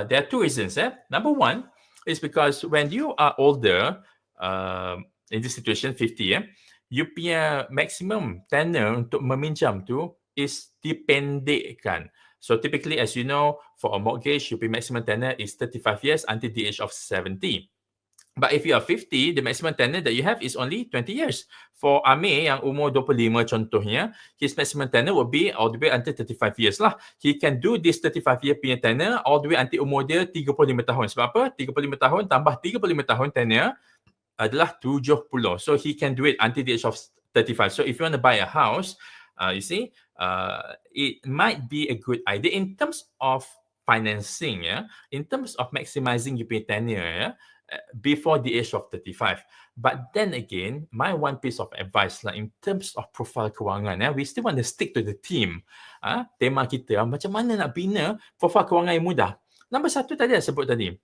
There are two reasons. Number one is because when you are older, in this situation, 50, you punya maximum tenure untuk meminjam tu is dipendekkan. So typically, as you know, for a mortgage, your maximum tenure is 35 years until the age of 70. But if you are 50, the maximum tenure that you have is only 20 years. For Amir yang umur 25 contohnya, his maximum tenure will be all the way until 35 years lah. He can do this 35-year punya tenure all the way until umur dia 35 tahun. Sebab apa? 35 tahun tambah 35 tahun tenure adalah 70. So he can do it until the age of 35. So if you want to buy a house, you see, it might be a good idea in terms of financing, in terms of maximizing your tenure, before the age of 35. But then again, my one piece of advice lah, in terms of profile kewangan, we still want to stick to the theme. Tema kita, macam mana nak bina profile kewangan yang mudah. Nombor satu tadi saya sebut tadi.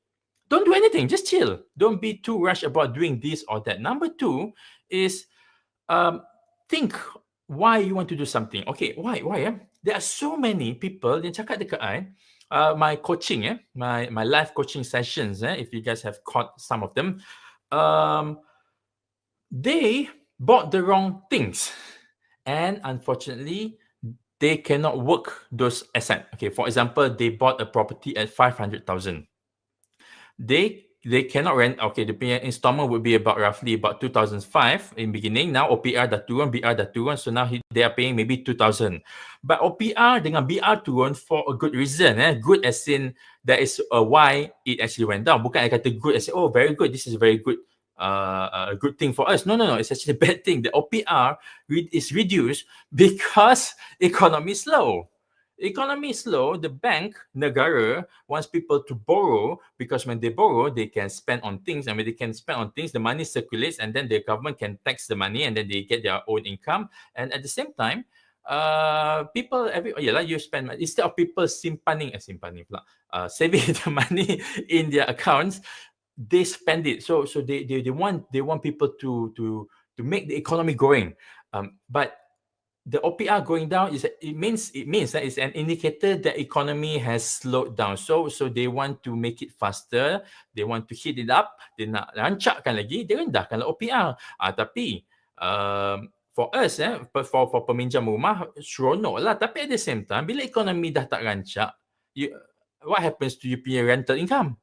Don't do anything, just chill. Don't be too rushed about doing this or that. Number two is think why you want to do something. Okay, why? There are so many people yang cakap dekat I, my coaching, my live coaching sessions, if you guys have caught some of them, they bought the wrong things. And unfortunately, they cannot work those assets. Okay, for example, they bought a property at 500,000. They cannot rent. Okay, the installment would be roughly about 2005 in beginning. Now OPR dah turun, BR dah turun, so now they are paying maybe 2,000. But OPR dengan BR turun for a good reason. Good as in there is a why it actually went down. Bukan I kata good as in, oh very good, this is very good. A good thing for us. No, it's actually a bad thing. The OPR is reduced because economy is slow. Economy is slow, the bank, negara, wants people to borrow because when they borrow, they can spend on things. And when they can spend on things, the money circulates and then the government can tax the money and then they get their own income. And at the same time, people, you spend, instead of people saving the money in their accounts, they spend it. So they want people to make the economy growing. But the OPR going down it means that it's an indicator that economy has slowed down. So they want to make it faster. They want to heat it up. Dia nak rancakkan lagi. Dia rendahkanlah OPR. Tapi for us, for peminjam rumah, seronok lah. Tapi at the same time, bila ekonomi dah tak rancak, what happens to your rental income?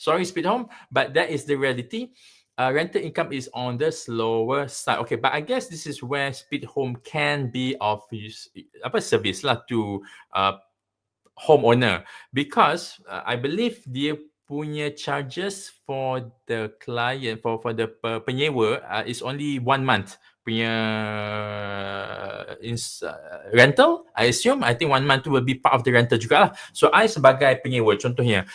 Sorry, Speed Home, but that is the reality. Rental income is on the slower side. Okay, but I guess this is where Speed Home can be of service lah to homeowner, because I believe dia punya charges for the client, for the penyewa is only 1 month punya rental, I think 1 month tu will be part of the rental jugalah. So I sebagai penyewa, contohnya,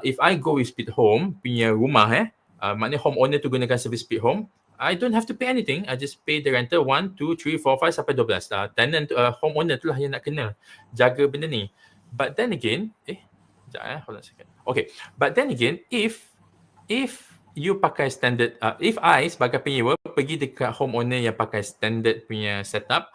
if I go with Speed Home punya rumah, maknanya homeowner tu gunakan servis Speed Home, I don't have to pay anything. I just pay the rental 1, 2, 3, 4, 5 sampai 12. Tenant, homeowner tu lah yang nak kena jaga benda ni. But then again, sekejap, hold on a second. Okay, but then again, if you pakai standard, if I sebagai penyewa pergi dekat homeowner yang pakai standard punya setup,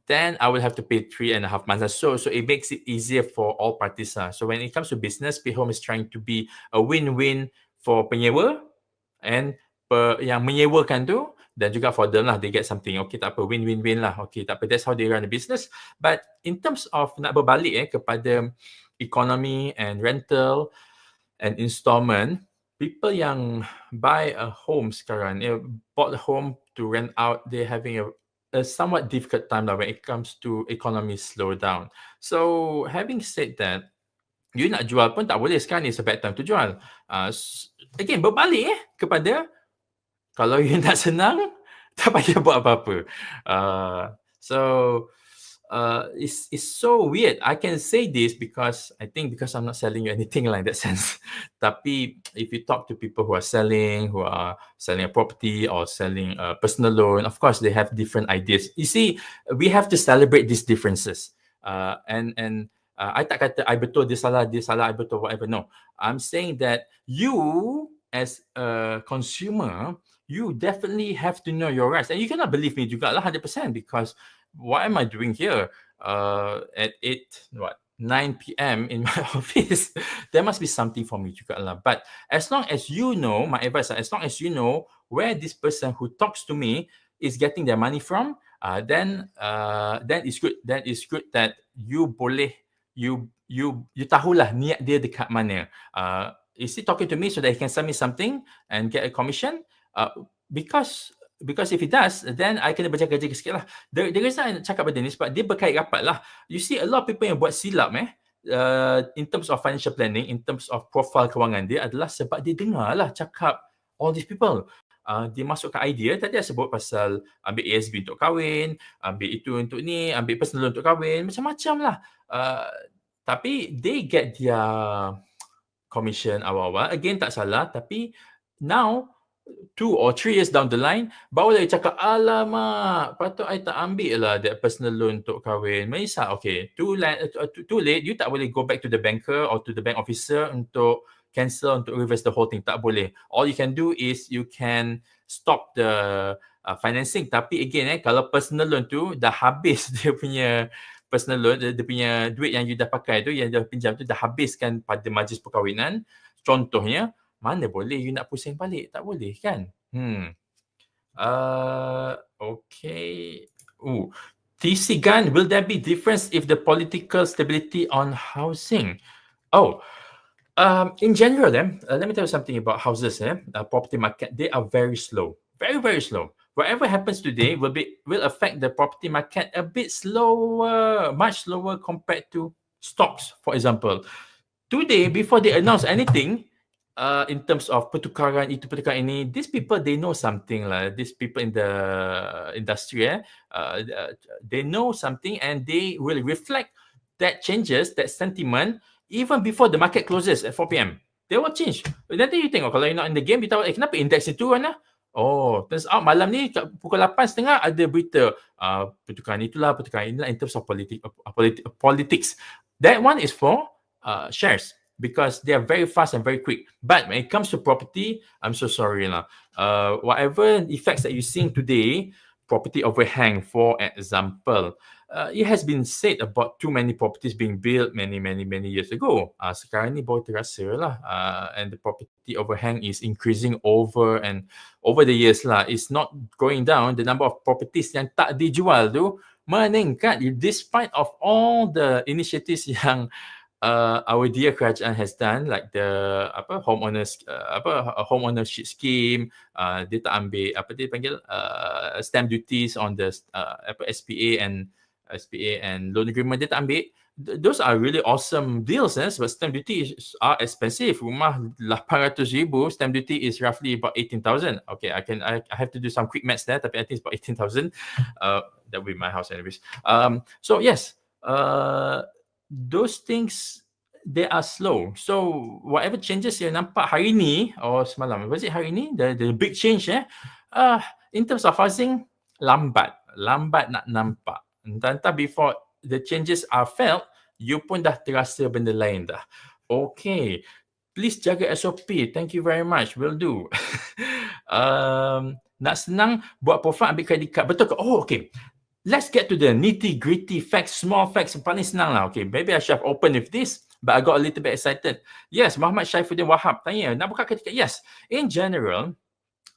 then I will have to pay 3.5 months. So it makes it easier for all parties. So when it comes to business, Speed Home is trying to be a win-win for penyewa and yang menyewakan tu, dan juga for them lah, they get something. Okay, tak apa, win-win-win lah. Okay, tak apa, that's how they run the business. But in terms of nak berbalik kepada economy and rental and installment, people yang buy a home sekarang, bought a home to rent out, they're having a somewhat difficult time lah when it comes to economy slow down. So having said that, you nak jual pun tak boleh sekarang ni, it's a bad time to jual. Again, berbalik kepada kalau you nak senang, tak payah buat apa-apa. It's so weird. I can say this because I'm not selling you anything like that sense. Tapi if you talk to people who are selling a property or selling a personal loan, of course they have different ideas. You see, we have to celebrate these differences. I tak kata I betul, dia salah, I betul, whatever. No, I'm saying that you as a consumer, you definitely have to know your rights. And you cannot believe me juga lah 100% because what am I doing here at 9 p.m. in my office? There must be something for me juga lah. But as long as you know, my advice, as long as you know where this person who talks to me is getting their money from, then it's good. Then it's good that you boleh, you tahulah niat dia dekat mana. Is he talking to me so that he can send me something and get a commission? Because if he does, then I kena berjaga-jaga sikit lah. The reason I nak cakap benda ni sebab dia berkait rapat lah. You see a lot of people yang buat silap in terms of financial planning, in terms of profile kewangan dia adalah sebab dia dengar lah cakap all these people. Dia masukkan idea, tadi saya sebut pasal ambil ASB untuk kahwin, ambil itu untuk ni, ambil personal loan untuk kahwin, macam-macam lah. Tapi they get their commission awal-awal. Again, tak salah, tapi now 2 or 3 years down the line, baru dia cakap, alamak, patut I tak ambil lah that personal loan untuk kahwin. Menyesal, okay, too late, you tak boleh go back to the banker or to the bank officer untuk cancel, untuk reverse the whole thing. Tak boleh. All you can do is you can stop the financing. Tapi again, kalau personal loan tu dah habis dia punya personal loan, dia punya duit yang you dah pakai tu, yang dah pinjam tu dah habiskan pada majlis perkahwinan, contohnya, mana boleh you nak pusing balik? Tak boleh kan? Okay. TC Gun, will there be difference if the political stability on housing? In general, let me tell you something about houses. Property market, they are very slow. Very, very slow. Whatever happens today will affect the property market a bit slower, much slower compared to stocks, for example. Today, before they announce anything, in terms of pertukaran ini, these people, they know something lah. These people in the industry, they know something and they will reflect that changes, that sentiment, even before the market closes at 4 p.m. They will change. Nanti you tengok, kalau you not in the game, you tahu, kenapa indeks itu kan? Turns out malam ni pukul 8.30 ada berita pertukaran itulah, pertukaran inilah in terms of politics. That one is for shares because they are very fast and very quick. But when it comes to property, I'm so sorry lah. Whatever effects that you're seeing today, property overhang, for example, it has been said about too many properties being built many years ago. Sekarang ni baru terasa lah. And the property overhang is increasing over the years lah. It's not going down. The number of properties yang tak dijual tu meningkat despite of all the initiatives yang our dear kerajaan has done, like the homeownership scheme. Dia tak ambil dia panggil stamp duties on the SPA and SPA and loan agreement dia tak ambil, those are really awesome deals, sebab stamp duty are expensive. Rumah 800,000, stamp duty is roughly about 18,000. Okay, I have to do some quick maths there, tapi I think it's about 18,000. That will be my house anyways. So yes, those things, they are slow. So whatever changes yang nampak hari ni or semalam, was it hari ni, the big change in terms of housing, lambat nak nampak. Entah before the changes are felt, you pun dah terasa benda lain dah. Okay, please jaga SOP. Thank you very much. Will do. Nak senang buat profile ambil credit card. Betul ke? Oh, okay. Let's get to the nitty-gritty facts, small facts. Paling senang lah. Okay, maybe I should have opened with this, but I got a little bit excited. Yes, Muhammad Syaifuddin Wahab tanya, nak buka credit card? Yes. In general,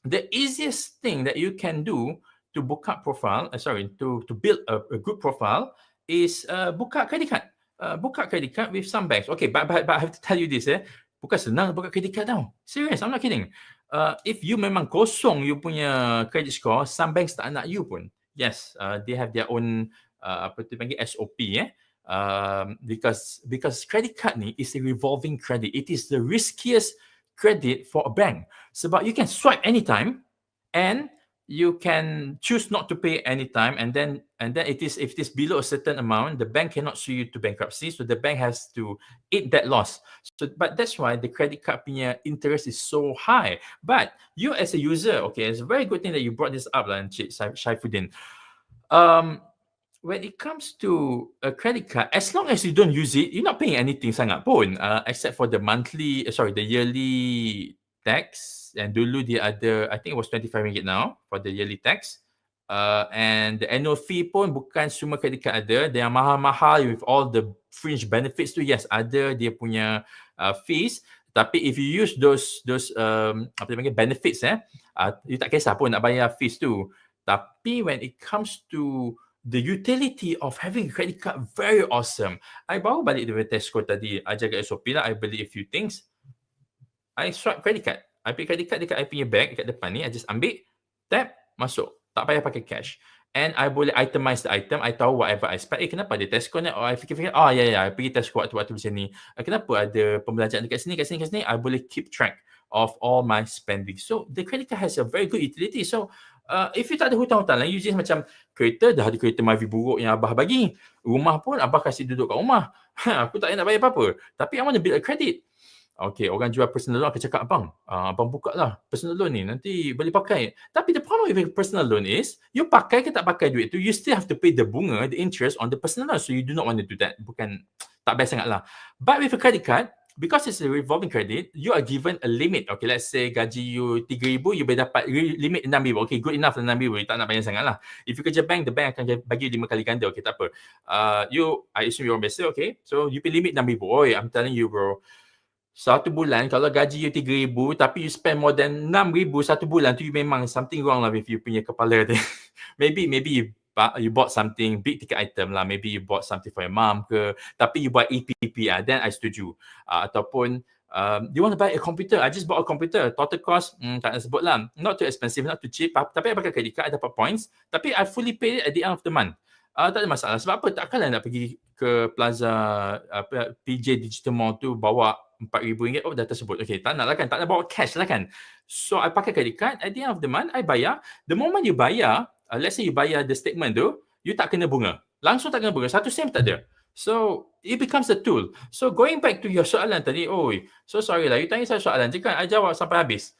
the easiest thing that you can do to buka profile, to build a good profile is buka credit card. Buka credit card with some banks. Okay, but I have to tell you this, bukan senang buka credit card tau. Serious, I'm not kidding. If you memang kosong you punya credit score, some banks tak nak you pun. Yes, they have their own SOP, because credit card ni is a revolving credit. It is the riskiest credit for a bank. Sebab you can swipe anytime and you can choose not to pay anytime, and then if it is below a certain amount, the bank cannot sue you to bankruptcy, so the bank has to eat that loss. So but that's why the credit card punya interest is so high. But you as a user, okay, it's a very good thing that you brought this up, Encik Syaifuddin. When it comes to a credit card, as long as you don't use it, you're not paying anything sangat pun, except for the yearly tax. And dulu dia ada, I think it was 25 ringgit now for the yearly tax. And the annual fee pun bukan semua credit card ada. Dia yang mahal-mahal with all the fringe benefits tu, yes, ada dia punya fees. Tapi if you use those benefits, you tak kisah pun nak bayar fees tu. Tapi when it comes to the utility of having a credit card, very awesome. I baru balik dari Tesco tadi, I jaga SOP lah, I beli a few things. I swipe credit card. I pay credit card dekat I punya bag dekat depan ni, I just ambil, tap, masuk. Tak payah pakai cash. And I boleh itemize the item, I tahu whatever I spend. Kenapa ada Tesco ni? I fikir-fikir, I pergi Tesco waktu-waktu macam ni. Kenapa ada pembelanjaan dekat sini, I boleh keep track of all my spending. So, the credit card has a very good utility. So, if you tak ada hutang-hutang lah, you just macam kereta, dah ada kereta Myvi buruk yang Abah bagi. Rumah pun Abah kasih duduk kat rumah. Aku tak nak bayar apa-apa. Tapi I want to build a credit. Okay, orang jual personal loan akan cakap, abang buka lah personal loan ni, nanti boleh pakai. Tapi the problem with personal loan is, you pakai ke tak pakai duit tu, you still have to pay the bunga, the interest on the personal loan. So you do not want to do that. Bukan, tak best sangat lah. But with a credit card, because it's a revolving credit, you are given a limit. Okay, let's say gaji you 3,000, you boleh dapat limit 6,000. Okay, good enough 6,000, you tak nak bayar sangat lah. If you kerja bank, the bank akan bagi 5 kali ganda. Okay, tak apa. I assume you're biasa, okay. So you pay limit 6,000. Oi, I'm telling you bro, satu bulan, kalau gaji you 3,000, tapi you spend more than 6,000 satu bulan tu, you memang something wrong lah with you punya kepala tu. maybe you bought something, big ticket item lah. Maybe you bought something for your mom ke, tapi you buat EPP, then I setuju. Ataupun, you want to buy a computer, I just bought a computer, total cost, tak nak sebut lah, not too expensive, not too cheap, tapi I pakai credit card, I dapat points, tapi I fully pay it at the end of the month. Tak ada masalah. Sebab apa? Takkanlah nak pergi ke Plaza PJ Digital Mall tu bawa RM4,000, dah tersebut. Okay, tak nak lah kan. Tak nak bawa cash lah kan. So, I pakai credit card. At the end of the month, I bayar. The moment you bayar, let's say you bayar the statement tu, you tak kena bunga. Langsung tak kena bunga. 1 sen tak ada. So, it becomes a tool. So, going back to your soalan tadi, so sorry lah. You tanya saya soalan je kan, I jawab sampai habis.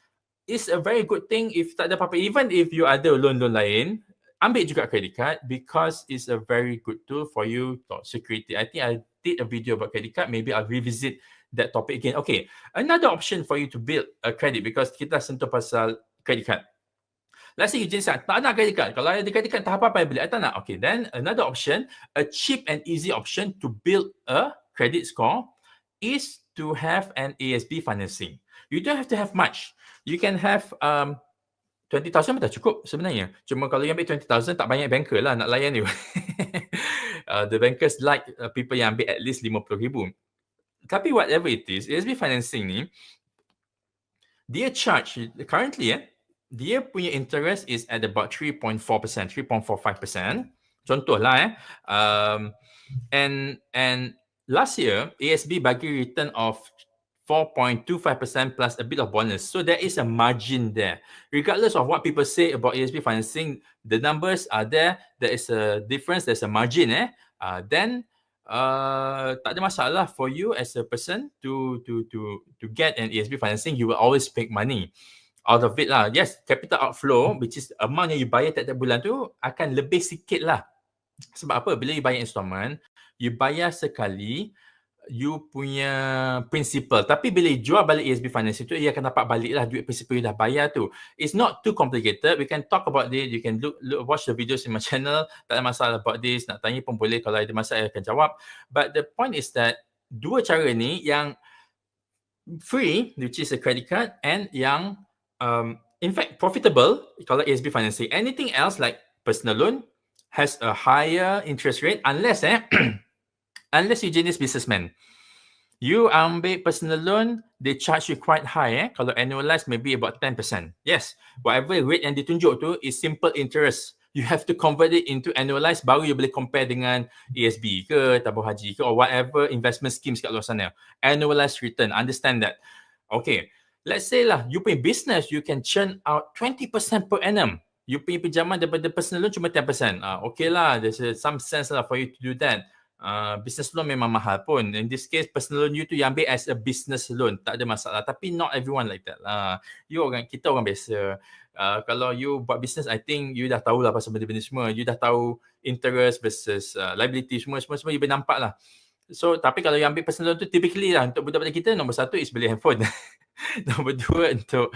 It's a very good thing if tak ada apa-apa. Even if you ada loan-loan lain, ambil juga credit card because it's a very good tool for you for security. I think I did a video about credit card. Maybe I'll revisit that topic again. Okay, another option for you to build a credit, because kita sentuh pasal credit card. Let's say you just tak nak credit card. Kalau ada credit card, tak apa-apa yang beli. I tak nak. Okay, then another option, a cheap and easy option to build a credit score is to have an ASB financing. You don't have to have much. You can have 20,000 pun dah cukup sebenarnya. Cuma kalau you ambil 20,000, tak banyak banker lah nak layan you. The bankers like people yang ambil at least 50,000. Tapi whatever it is, ASB financing ni, dia charge, currently dia punya interest is at about 3.4%, 3.45%. Contohlah and last year ASB bagi return of 4.25% plus a bit of bonus. So there is a margin there. Regardless of what people say about ASB financing, the numbers are there. There is a difference. There's a margin. Then tak ada masalah for you as a person to get an ASB financing. You will always make money out of it lah. Yes, capital outflow, which is amount yang you bayar tiap-tiap bulan tu akan lebih sikit lah. Sebab apa? Bila you bayar installment, you bayar sekali, you punya principal. Tapi bila you jual balik ASB Finance itu, you akan dapat balik lah duit principal you dah bayar tu. It's not too complicated. We can talk about this. You can watch the videos in my channel. Tak ada masalah about this. Nak tanya pun boleh. Kalau ada masalah, I akan jawab. But the point is that dua cara ni yang free, which is a credit card, and yang in fact profitable, kalau ASB Financing. Anything else like personal loan has a higher interest rate unless unless you jenis businessman. You ambil personal loan, they charge you quite high. Kalau annualized, maybe about 10%. Yes, whatever rate yang ditunjuk tu is simple interest. You have to convert it into annualized, baru you boleh compare dengan ASB ke, tabung haji ke, or whatever investment schemes kat luar sana. Annualized return, understand that. Okay, let's say lah, you punya business, you can churn out 20% per annum. You punya pinjaman daripada personal loan cuma 10%. Okay lah, there's some sense lah for you to do that. Business loan memang mahal pun. In this case, personal loan you tu you ambil as a business loan. Tak ada masalah. Tapi not everyone like that lah. Kita orang biasa. Kalau you buat business, I think you dah tahu lah pasal benda-benda semua. You dah tahu interest versus liability semua you boleh nampak lah. So, tapi kalau you ambil personal loan tu, typically lah untuk budak-budak kita, nombor satu is beli handphone. Nombor dua untuk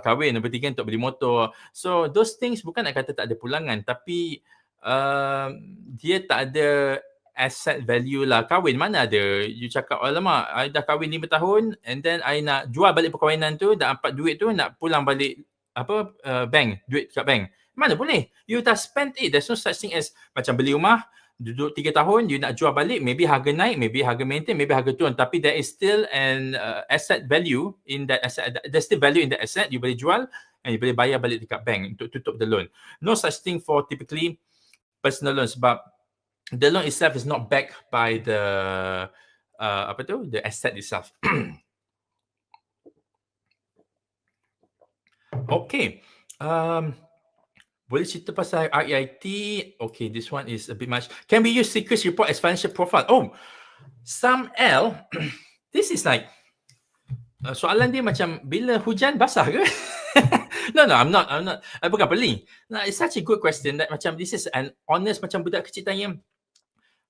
kahwin. Nombor tiga untuk beli motor. So, those things bukan nak kata tak ada pulangan. Tapi dia tak ada asset value lah. Kahwin mana ada? You cakap, alamak, I dah kahwin 5 tahun and then I nak jual balik perkahwinan tu, dah dapat duit tu, nak pulang balik bank, duit kat bank. Mana boleh? You dah spend it. There's no such thing as macam beli rumah, duduk 3 tahun, you nak jual balik, maybe harga naik, maybe harga maintain, maybe harga turun. Tapi there is still an asset value in that asset. There's still value in that asset. You boleh jual and you boleh bayar balik dekat bank untuk tutup the loan. No such thing for typically personal loan sebab the loan itself is not backed by the the asset itself. Okay. Boleh cerita pasal REIT? Okay, this one is a bit much. Can we use secret report as financial profile? Oh, some L. This is like soalan dia macam bila hujan basah ke? No, I'm not. Bukan pelik. No, it's such a good question that macam this is an honest macam budak kecil tanya.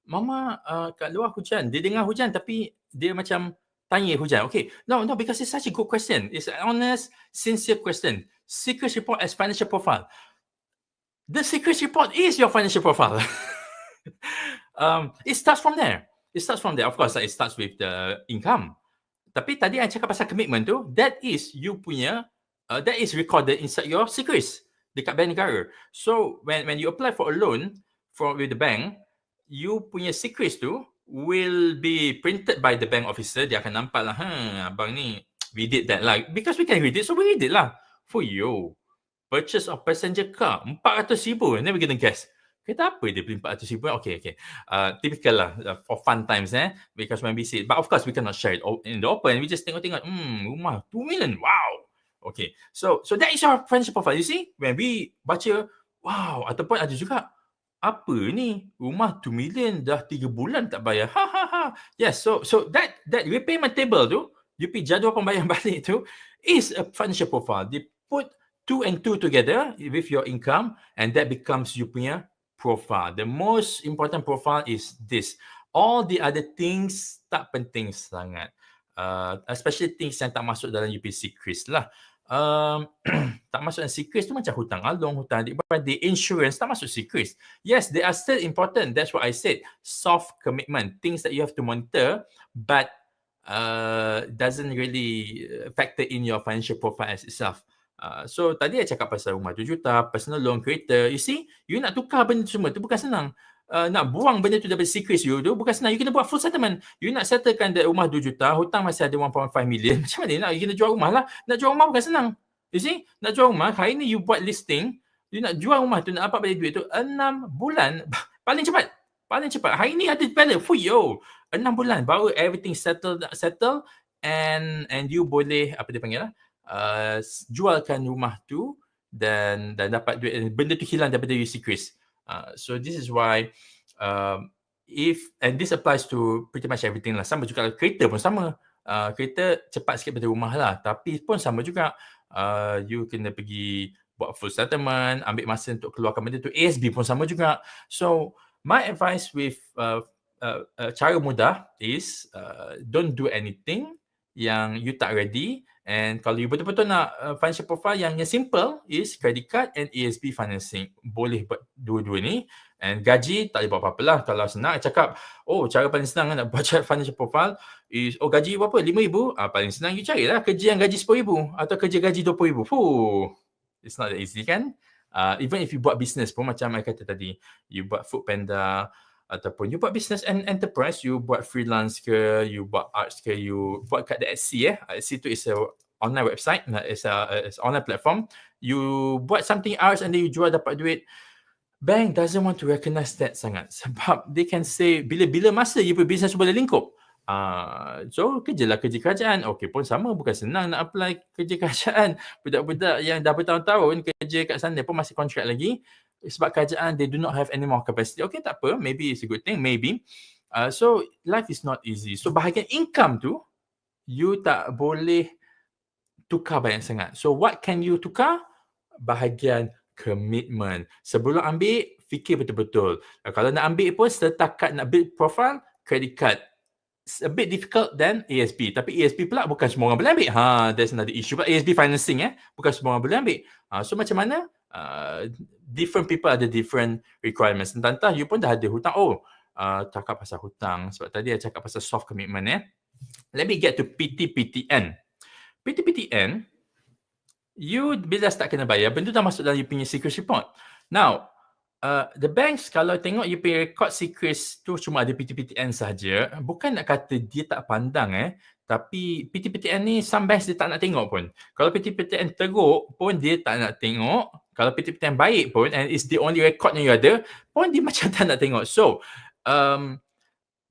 Mama kat luar hujan. Dia dengar hujan tapi dia macam tanya hujan. Okay. No, because it's such a good question. It's an honest, sincere question. Secret report as financial profile. The secret report is your financial profile. It starts from there. Of course, it starts with the income. Tapi tadi I cakap pasal commitment tu, that is you punya, that is recorded inside your secrets dekat bank negara. So when you apply for a loan with the bank, you punya secrets tu will be printed by the bank officer. Dia akan nampak lah, abang ni, we did that lah. Because we can read it, so we read it lah. For you, purchase of passenger car, 400,000. And then we're gonna guess. Kata apa dia beli 400,000? Okay. Typical lah, for fun times because when we see it. But of course, we cannot share it in the open. We just tengok, rumah 2 million, wow. Okay, so that is our financial profile. You see, when we baca, wow, ataupun ada juga, apa ni? Rumah 2 million dah 3 bulan tak bayar. Yes, so that repayment table tu, you pergi jadual pembayaran balik tu, is a financial profile. They put 2 and 2 together with your income and that becomes you punya profile. The most important profile is this. All the other things tak penting sangat. Especially things yang tak masuk dalam you punya secrets lah. Tak masuk dalam secrets tu macam hutang along, hutang adik-beradik, insurance tak masuk secrets. Yes, they are still important. That's what I said. Soft commitment, things that you have to monitor, but doesn't really factor in your financial profile as itself. So tadi saya cakap pasal rumah 2 juta, personal loan, kereta. You see, you nak tukar benda semua tu bukan senang. Nak buang benda tu daripada secrets you tu bukan senang. You kena buat full settlement. You nak settlekan rumah 2 juta, hutang masih ada 1.5 million. Macam mana nak? You kena jual rumah lah. Nak jual rumah bukan senang. You see, nak jual rumah, hari ni you buat listing, You nak jual rumah tu, nak dapat balik duit tu 6 bulan paling cepat. Paling cepat. Hari ni ada developer, fuyo. 6 bulan baru everything settle and you boleh apa dia panggil lah, jualkan rumah tu dan dapat duit, benda tu hilang daripada you secret. So this is why and this applies to pretty much everything lah. Sama juga kereta pun sama. Kereta cepat sikit daripada rumah lah, tapi pun sama juga. You kena pergi buat full settlement, ambil masa untuk keluarkan benda tu. ASB pun sama juga. So my advice with cara mudah is don't do anything yang you tak ready. And kalau you betul-betul nak financial profile yang simple is credit card and ASB financing. Boleh buat dua-dua ni. And gaji tak boleh buat apa-apa lah. Kalau senang cakap, cara paling senang nak buat financial profile is, gaji berapa? RM5,000? Paling senang you carilah kerja yang gaji RM10,000 atau kerja gaji RM20,000. It's not that easy kan? Even if you buat business pun macam I kata tadi, you buat food panda, ataupun you buat business and enterprise, you buat freelance ke, you buat arts ke, you buat kat the Etsy Etsy tu is a online website, it's online platform. You buat something arts and then you jual dapat duit. Bank doesn't want to recognize that sangat sebab they can say bila masa you punya business boleh lingkup. So kerjalah kerja kerajaan. Okay pun sama, bukan senang nak apply kerja kerajaan. Budak-budak yang dah bertahun-tahun kerja kat sana pun masih kontrak lagi. Sebab kerajaan, they do not have any more capacity. Okay, tak apa. Maybe it's a good thing. Maybe. So, life is not easy. So, bahagian income tu, you tak boleh tukar banyak sangat. So, what can you tukar? Bahagian commitment. Sebelum ambil, fikir betul-betul. Kalau nak ambil pun, setakat nak build profile, credit card. It's a bit difficult than ASB. Tapi ASB pula bukan semua orang boleh ambil. There's another issue. But ASB financing, bukan semua orang boleh ambil. So, macam mana? Different people ada different requirements. Entah you pun dah ada hutang. Cakap pasal hutang. Sebab tadi I cakap pasal soft commitment. Let me get to PTPTN. PTPTN, you bila start kena bayar, benda dah masuk dalam you punya secret report. Now, the banks kalau tengok you punya record secrets tu cuma ada PTPTN saja, bukan nak kata dia tak pandang tapi PTPTN ni some banks dia tak nak tengok pun. Kalau PTPTN teruk pun dia tak nak tengok. Kalau PTPTN baik pun and it's the only record yang you ada pun dia macam tak nak tengok. So,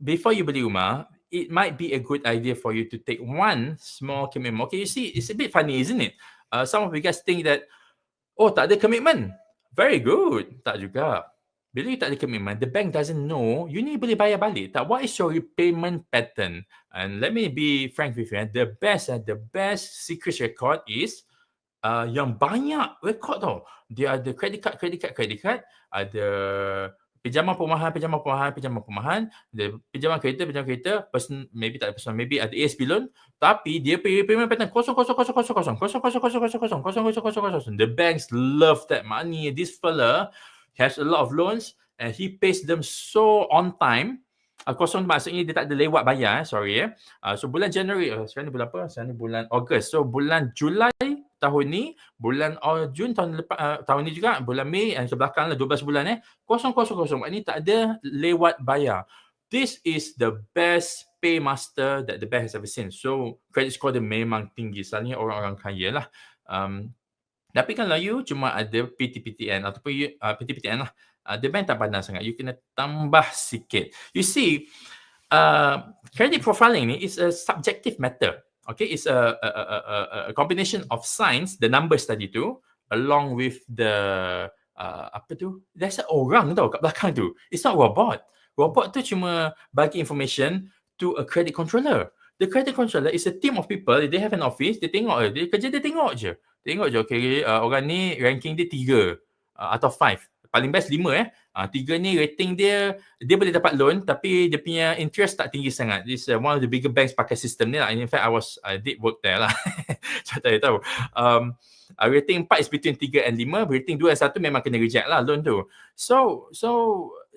before you beli rumah, it might be a good idea for you to take one small commitment. Okay, you see, it's a bit funny, isn't it? Some of you guys think that, tak ada commitment. Very good. Tak juga. Bila you tak ada commitment, the bank doesn't know, you ni boleh bayar balik. Tak, what is your repayment pattern? And let me be frank with you, the best secret record is yang banyak record tau. Dia ada credit card, ada pinjaman perumahan, ada pinjaman kereta, maybe tak ada personal, maybe ada ASB loan, tapi dia punya repayment pattern 0. The banks love that money. This fella has a lot of loans and he pays them so on time. Kosong maksudnya dia tak ada lewat bayar. So bulan January, sekarang ni bulan apa? Sekarang ni bulan Ogos. So bulan Julai tahun ni, bulan Jun tahun ni juga, bulan Mei yang sebelakang lah 12 bulan kosong. Ini tak ada lewat bayar. This is the best paymaster that the bank has ever seen. So credit score dia memang tinggi. Selalunya orang-orang kaya lah. Tapi kalau you cuma ada PTPTN ataupun PTPTN lah, the bank tak pandang sangat. You kena tambah sikit. You see, credit profiling ni is a subjective matter. Okay, it's a combination of science, the numbers tadi tu, along with the there's orang tau kat belakang tu. It's not robot. Robot tu cuma bagi information to a credit controller. The credit controller is a team of people. They have an office. Dia tengok dia kerja dia tengok je. Okay, orang ni ranking dia 3 atau 5. Paling best 5 3 ni rating dia boleh dapat loan tapi dia punya interest tak tinggi sangat. This is one of the bigger banks pakai sistem ni lah. In fact, I did work there lah. So tak tahu. Rating 4 is between 3 and 5. Rating 2 and 1 memang kena reject lah loan tu. So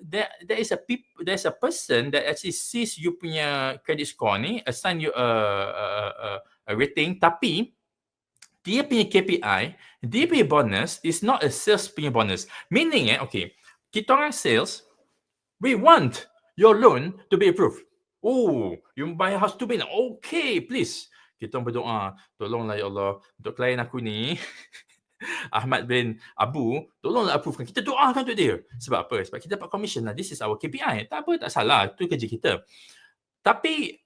there's a person that actually sees you punya credit score ni, assign you a rating, tapi dia punya KPI, dia punya bonus is not a sales punya bonus. Meaning okay, kita orang sales, we want your loan to be approved. You buy a house to be, okay, please. Kita orang berdoa, tolonglah ya Allah, untuk klien aku ni, Ahmad bin Abu, tolonglah approvekan. Kita doakan untuk dia. Sebab apa? Sebab kita dapat commission lah. This is our KPI. Tak apa, tak salah. Itu kerja kita. Tapi,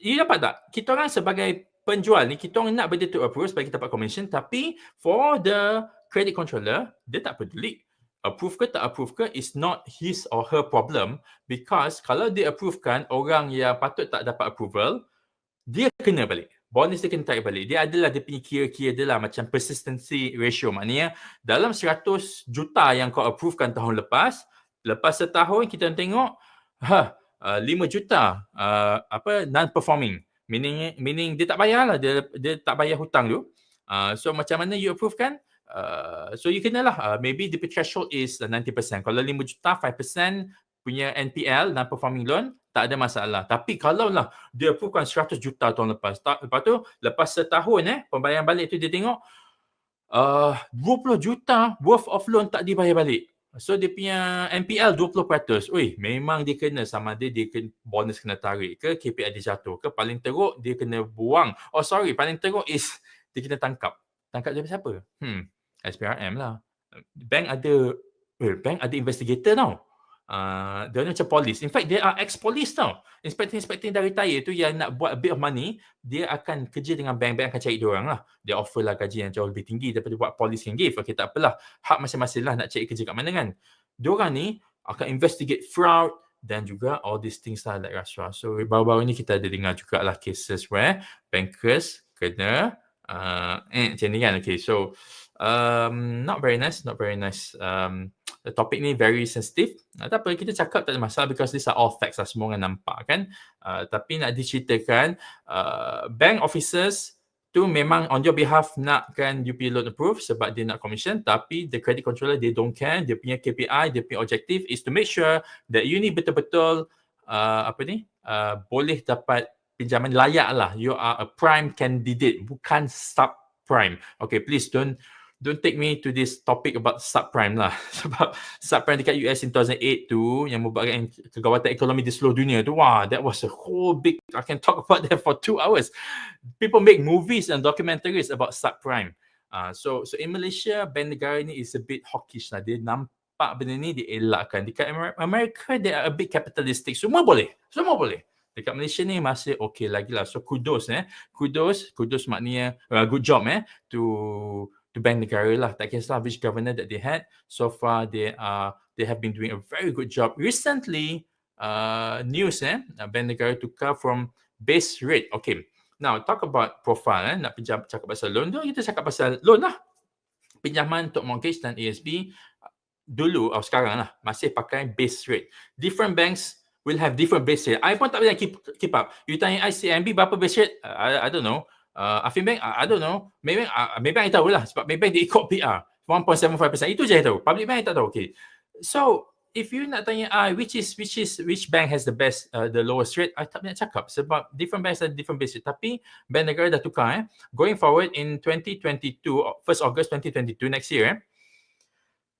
you dapat tak? Kita orang sebagai penjual ni, kita orang nak benda tu approve supaya kita dapat commission. Tapi, for the credit controller, dia tak peduli. Approve ke tak approve ke is not his or her problem. Because kalau dia approvekan, orang yang patut tak dapat approval, dia kena balik. Bonus dia kena tarik balik. Dia adalah dia punya kira-kira dia lah macam persistency ratio. Maknanya dalam 100 juta yang kau approvekan tahun lepas setahun kita tengok 5 juta non-performing. Meaning dia tak bayar lah. Dia tak bayar hutang tu. So macam mana you approve kan? So you kena lah. Maybe the threshold is 90%. Kalau 5 juta, 5% punya NPL, non-performing loan, tak ada masalah. Tapi kalau lah dia approvekan 100 juta tahun lepas, lepas tu lepas setahun pembayaran balik tu dia tengok 20 juta worth of loan tak dibayar balik. So dia punya NPL 20%. Oi, memang dia kena sama dia kena bonus kena tarik ke, KPI dia jatuh ke, paling teruk dia kena buang. Paling teruk is dia kena tangkap. Tangkap dia siapa? SPRM lah. Bank ada investigator tau. Dia macam polis. In fact, they are ex-polis tau. Inspector yang dah retire tu yang nak buat a bit of money, dia akan kerja dengan bank akan cari diorang lah. Dia offer lah gaji yang jauh lebih tinggi daripada buat polis yang give. Okay, tak apalah. Hak masing-masing lah nak cari kerja kat mana kan. Diorang ni akan investigate fraud dan juga all these things lah like rasuah. So, baru-baru ni kita ada dengar jugalah cases where bankers kena macam ni kan. Okay, so not very nice. The topic ni very sensitive. Tak apa, kita cakap tak ada masalah because these are all facts lah. Semua orang nampak kan. Tapi nak diceritakan, bank officers tu memang on your behalf nakkan you punya loan approve sebab dia nak commission. Tapi the credit controller, they don't care. Dia punya KPI, dia punya objective is to make sure that you ni betul-betul boleh dapat pinjaman layak lah. You are a prime candidate, bukan subprime. Okay, please don't take me to this topic about subprime lah. Sebab subprime dekat US in 2008 tu, yang membuatkan kegawatan ekonomi di seluruh dunia tu, wah, that was a whole big, I can talk about that for 2 hours. People make movies and documentaries about subprime. So in Malaysia, bank negara ni is a bit hawkish lah. Dia nampak benda ni, dia elakkan. Dekat Amerika, they are a bit capitalistic. Semua boleh. Dekat Malaysia ni masih okay lagi lah. So kudos maknanya good job to bank negara lah. Tak kisah which governor that they had. So far, they have been doing a very good job. Recently, news bank negara tukar from base rate. Okay, now talk about profile. Nak cakap pasal loan tu, kita cakap pasal loan lah. Pinjaman untuk mortgage dan ASB dulu, sekarang lah, masih pakai base rate. Different banks will have different base rate. I pun tak boleh keep up. You tanya ICMB berapa base rate? I don't know. Afin Bank, I don't know. Maybank I tahu lah sebab Maybank dia ikut PR 1.75%. Itu je I tahu. Public Bank I tak tahu. Okay. So, if you nak tanya which bank has the best the lowest rate, I tak nak cakap sebab different banks have different base rate. Tapi bank negara dah tukar going forward in 2022, 1st August 2022 next year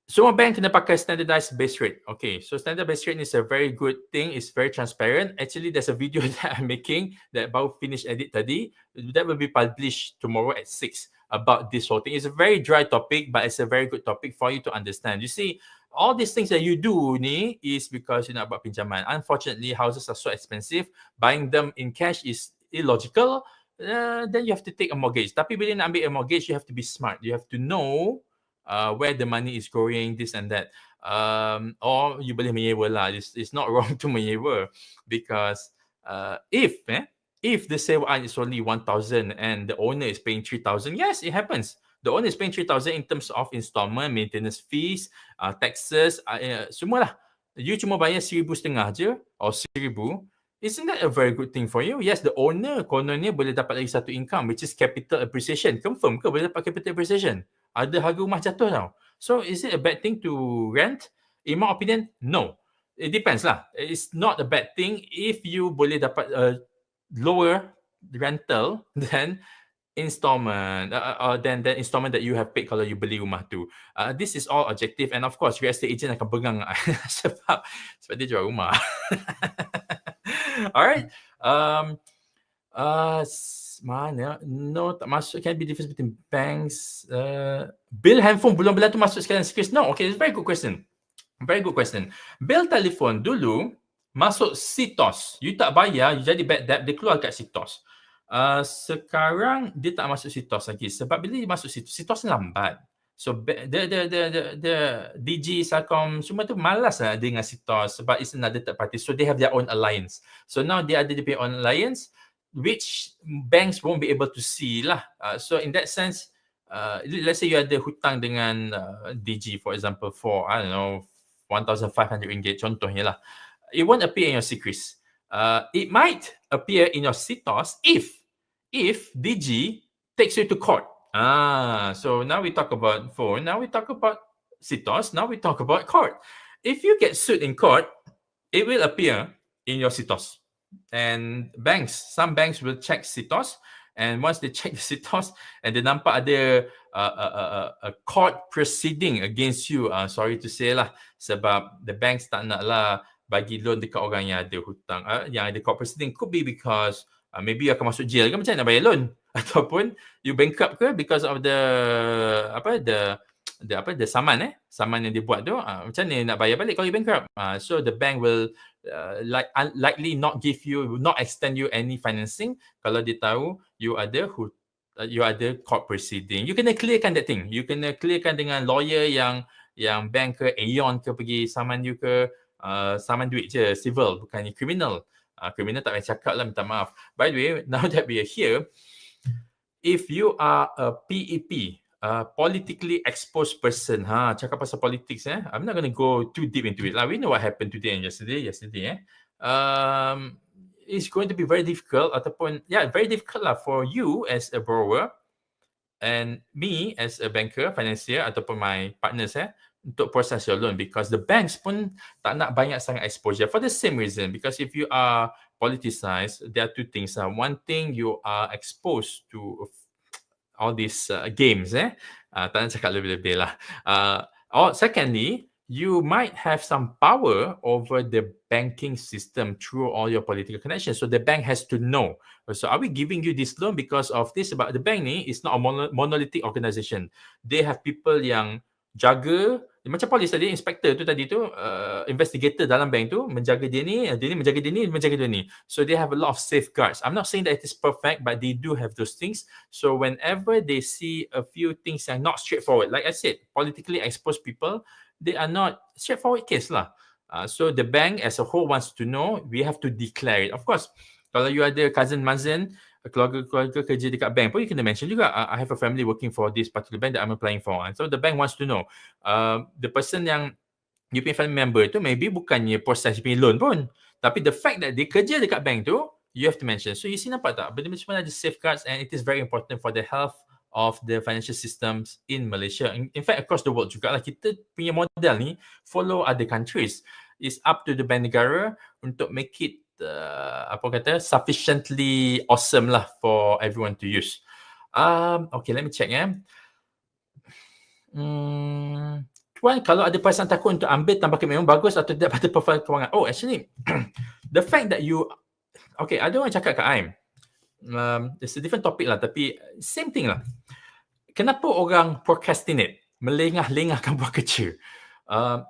semua bank kena pakai standardized base rate. Okay, so standard base rate is a very good thing. It's very transparent. Actually, there's a video that I'm making that baru finish edit tadi. That will be published tomorrow at 6 about this whole thing. It's a very dry topic, but it's a very good topic for you to understand. You see, all these things that you do ni is because you nak buat pinjaman. Unfortunately, houses are so expensive. Buying them in cash is illogical. Then you have to take a mortgage. Tapi bila nak ambil a mortgage, you have to be smart. You have to know where the money is going, this and that. Or you boleh menyewa lah. It's not wrong to menyewa because if the sewaan is only 1,000 and the owner is paying 3,000, yes, it happens. The owner is paying 3,000 in terms of installment, maintenance fees, taxes, semua lah. You cuma bayar 1,500 je or 1,000. Isn't that a very good thing for you? Yes, the owner kononnya boleh dapat lagi satu income which is capital appreciation. Confirm ke boleh dapat capital appreciation? Ada harga rumah jatuh tau. So, is it a bad thing to rent? In my opinion, no. It depends lah. It's not a bad thing if you boleh dapat a lower rental than installment than the installment that you have paid kalau you beli rumah tu. This is all objective and of course real estate agent akan bengang sebab dia jual rumah. Alright. mana? No, tak masuk. Can be difference between banks. Bil handphone belum tu masuk sekalian secret. No, okay, it's a very good question. Very good question. Bil telefon dulu masuk sitos. You tak bayar, you jadi bad debt, dia keluar kat sitos. Sekarang dia tak masuk sitos lagi sebab bila dia masuk sitos lambat. So the DG, Celcom semua tu malas lah dengan sitos sebab it's another third party. So they have their own alliance. So now they ada their own alliance which banks won't be able to see lah. So in that sense, let's say you ada hutang dengan DG for example for, I don't know, 1,500 ringgit contohnya lah. It won't appear in your secrets. It might appear in your sitos if DG takes you to court. So now we talk about phone, now we talk about sitos, now we talk about court. If you get sued in court, it will appear in your sitos. And some banks will check sitos, and once they check the sitos and they nampak ada a court proceeding against you, sorry to say lah, sebab the banks tak nak lah bagi loan dekat orang yang ada hutang, yang ada court proceeding. Could be because maybe you akan masuk jail ke, macam nak bayar loan, ataupun you bankrupt ke because of the saman yang dia buat tu, macam ni nak bayar balik kalau you bankrupt. So the bank will likely not extend you any financing kalau dia tahu you ada court proceeding. You kena clearkan that thing. You kena clearkan dengan lawyer yang bank ke Aeon ke pergi saman you ke, saman duit je, civil, bukannya criminal. Criminal tak payah cakap lah, minta maaf. By the way, now that we are here, if you are a PEP, politically exposed person, cakap pasal politics, I'm not going to go too deep into it. We know what happened today and yesterday. It's going to be very difficult very difficult lah for you as a borrower and me as a banker, financier ataupun my partners untuk process your loan, because the banks pun tak nak banyak sangat exposure for the same reason. Because if you are politicized, there are two things. One thing, you are exposed to all these games, tak nak cakap lebih-lebih lah. Secondly, you might have some power over the banking system through all your political connections. So the bank has to know. So are we giving you this loan because of this? Sebab the bank ni is not a monolithic organisation. They have people yang jaga, macam polis tadi, inspector tu tadi tu, investigator dalam bank tu, menjaga dia ni, menjaga dia ni, menjaga dia ni. So they have a lot of safeguards. I'm not saying that it is perfect, but they do have those things. So whenever they see a few things yang not straightforward, like I said, politically exposed people, they are not straightforward case lah. So the bank as a whole wants to know, we have to declare it. Of course, kalau you ada cousin-mazin, keluarga kerja dekat bank pun, you kena mention juga, I have a family working for this particular bank that I'm applying for. So the bank wants to know. The person yang you punya family member tu maybe bukannya proses punya loan pun, tapi the fact that dia kerja dekat bank tu, you have to mention. So you see, nampak tak? Benda macam mana ada safeguards, and it is very important for the health of the financial systems in Malaysia. In fact, across the world juga lah. Kita punya model ni follow other countries. It's up to the bank negara untuk make it sufficiently awesome lah for everyone to use. Okay, let me check. Tuan, kalau ada perasaan takut untuk ambil tambah memang bagus atau tidak pada profil kewangan? Oh, actually, the fact that you... Okay, ada orang cakap kat I'm, it's a different topic lah, tapi same thing lah. Kenapa orang procrastinate, melengah-lengahkan buat kerja?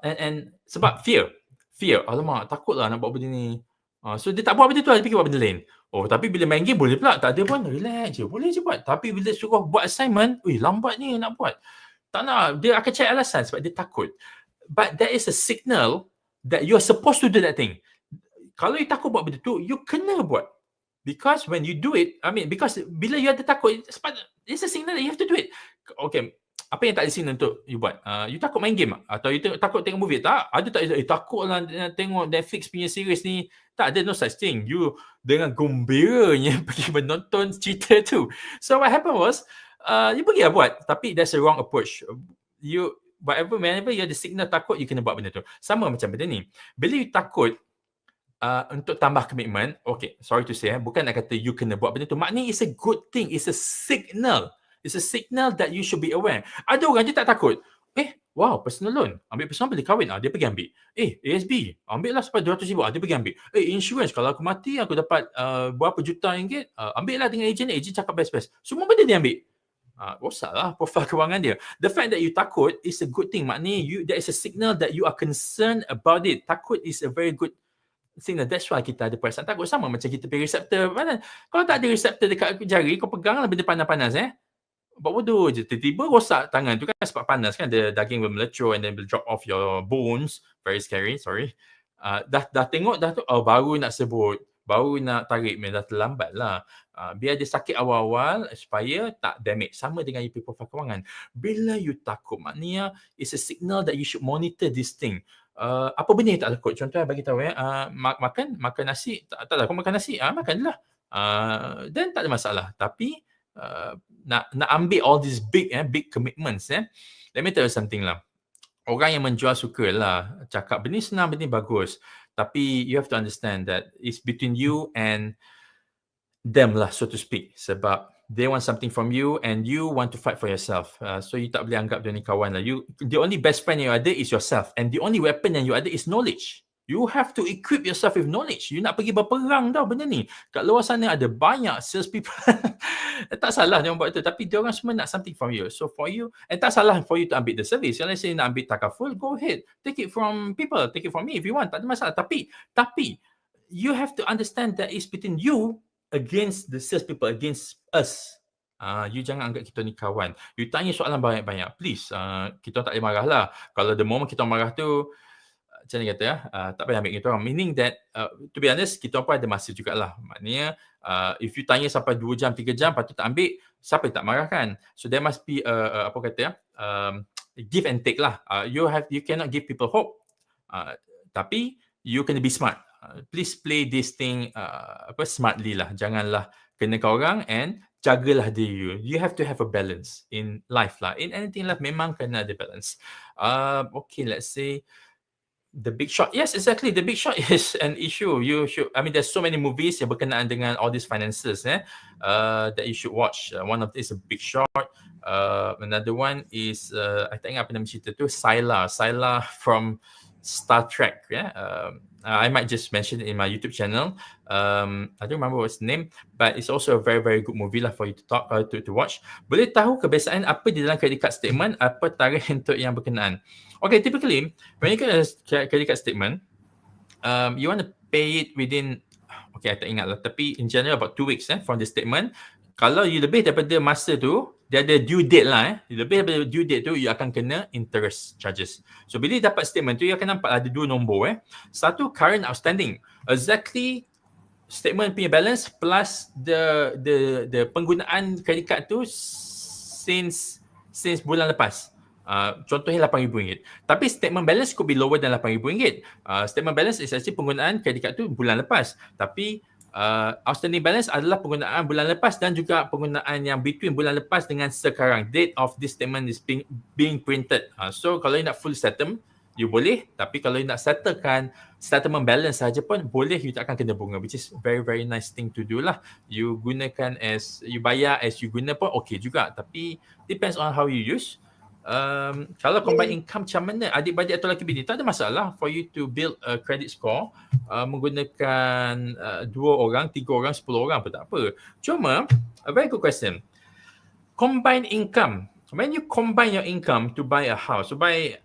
And sebab fear. Alamak, takut lah nak buat benda ni. So dia tak buat benda tu, dia fikir buat benda lain. Oh, tapi bila main game boleh pula. Tak ada pun, relax je, boleh je buat. Tapi bila suruh buat assignment, lambat ni nak buat. Tak nak, dia akan cari alasan sebab dia takut. But there is a signal that you are supposed to do that thing. Kalau you takut buat benda tu, you kena buat. Because when you do it, because bila you ada takut, it's a signal that you have to do it. Okay, apa yang tak ada signal untuk you buat? You takut main game atau you takut tengok movie? Tak, ada tak? Takut lah tengok Netflix punya series ni. Tak ada, no such thing. You dengan gembiranya pergi menonton cerita tu. So what happened was, you pergi lah buat. Tapi that's a wrong approach. Whenever you ada signal takut, you kena buat benda tu. Sama macam benda ni. Bila you takut untuk tambah komitmen, okay, sorry to say, bukan nak kata you kena buat benda tu. Maknanya it's a good thing. It's a signal. It's a signal that you should be aware. Ada orang je tak takut. Wow, personal loan. Ambil personal boleh kahwin. Dia pergi ambil. ASB. Ambil lah sampai 200,000. Dia pergi ambil. Insurance. Kalau aku mati, aku dapat berapa juta ringgit. Ambil lah dengan ejen. Ejen cakap best-best. Semua benda dia ambil. Rosak lah profil kewangan dia. The fact that you takut is a good thing. Maknanya there is a signal that you are concerned about it. Takut is a very good signal. That's why kita ada perasaan takut. Sama macam kita pergi reseptor. Kalau tak ada reseptor dekat jari, kau pegang lah benda panas-panas. Buat bodoh je. Tiba-tiba rosak tangan tu kan sebab panas kan. The daging will melecur and then will drop off your bones. Very scary, sorry. Dah tengok dah tu, baru nak sebut. Baru nak tarik, dah terlambat lah. Biar dia sakit awal-awal supaya tak damage. Sama dengan IP profil kewangan. Bila you takut, maknanya it's a signal that you should monitor this thing. Apa benda yang tak takut? Contohnya bagi tahu makan nasi. Tak kau makan nasi? Makanlah. Then tak ada masalah. Tapi nak ambil all these big commitments. Let me tell you something lah. Orang yang menjual suka lah cakap benda senang, benda bagus. Tapi you have to understand that it's between you and them lah, so to speak. Sebab they want something from you and you want to fight for yourself. So you tak boleh anggap dia ni kawan lah. The only best friend yang you ada is yourself. And the only weapon yang you ada is knowledge. You have to equip yourself with knowledge. You nak pergi berperang tau benda ni. Kat luar sana ada banyak sales people. Tak salah dia buat itu. Tapi dia orang semua nak something from you. So for you, and tak salah for you to ambil the service. Kalau saya nak ambil takaful, go ahead. Take it from people. Take it from me if you want. Tak ada masalah. Tapi you have to understand that it's between you against the sales people, against us. You jangan anggap kita ni kawan. You tanya soalan banyak-banyak. Please, kita tak boleh marah lah. Kalau the moment kita marah tu, macam ni kata tak payah ambil kita orang. Meaning that, to be honest, kita pun ada masa jugalah. Maknanya, if you tanya sampai 2 jam, 3 jam, lepas tu tak ambil, siapa yang tak marah kan? So there must be, give and take lah. You cannot give people hope. Tapi, you kena be smart. Please play this thing smartly lah. Janganlah kenakan orang and jagalah diri you. You have to have a balance in life lah. In anything life, memang kena ada balance. Okay, let's say, The Big Short. Yes, exactly. The Big Short is an issue. You should. There's so many movies yang berkenaan dengan all these finances that you should watch. One of them is a Big Short. Another one is I tak ingat apa nama cerita tu. Sylar from Star Trek. I might just mention it in my YouTube channel. I don't remember what's the name, but it's also a very, very good movie lah for you to talk to watch. Boleh tahu kebiasaan apa di dalam credit card statement, apa tarikh untuk yang berkenaan. Okay, typically, when you get a credit card statement, you want to pay it within, okay, I tak ingat lah, tapi in general about 2 weeks from the statement. Kalau you lebih daripada masa tu, dia ada due date lah. Lebih daripada due date tu, you akan kena interest charges. So, bila you dapat statement tu, you akan nampak ada 2 nombor. Satu, current outstanding. Exactly statement punya balance plus the penggunaan credit card tu since bulan lepas. Contohnya RM8,000. Tapi statement balance could be lower than RM8,000. Statement balance is actually penggunaan credit card tu bulan lepas. Tapi outstanding balance adalah penggunaan bulan lepas dan juga penggunaan yang between bulan lepas dengan sekarang. Date of this statement is being printed. So kalau you nak full settlement, you boleh. Tapi kalau you nak settlekan settlement balance saja pun boleh, you tak akan kena bunga, which is very, very nice thing to do lah. You gunakan you bayar as you guna pun okay juga. Tapi depends on how you use. Kalau combine income macam mana, adik-beradik atau lelaki bini, tak ada masalah for you to build a credit score menggunakan 2 orang, 3 orang, 10 orang pun tak apa. Cuma, a very good question. Combine income. When you combine your income to buy a house, to buy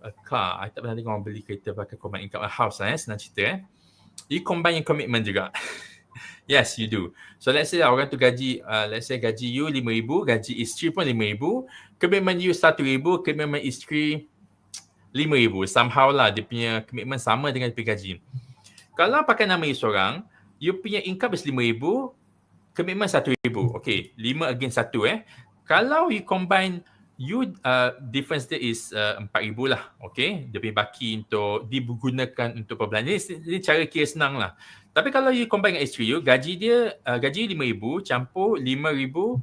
a car, I tak pernah tengok orang beli kereta pakai combine income, a house senang cerita You combine your commitment juga. Yes, you do. So let's say orang tu gaji, let's say gaji you RM5,000, gaji isteri pun RM5,000, commitment you RM1,000, commitment isteri RM5,000. Somehow lah dia punya commitment sama dengan dia punya gaji. Kalau pakai nama you seorang, you punya income is RM5,000, commitment RM1,000. Okay, 5 against 1 Kalau you combine, you difference dia is RM4,000 lah. Okay, dia punya baki untuk digunakan untuk perbelanjaan. Ini cara kira senang lah. Tapi kalau you combine dengan isteri you, gaji RM5,000 campur RM5,000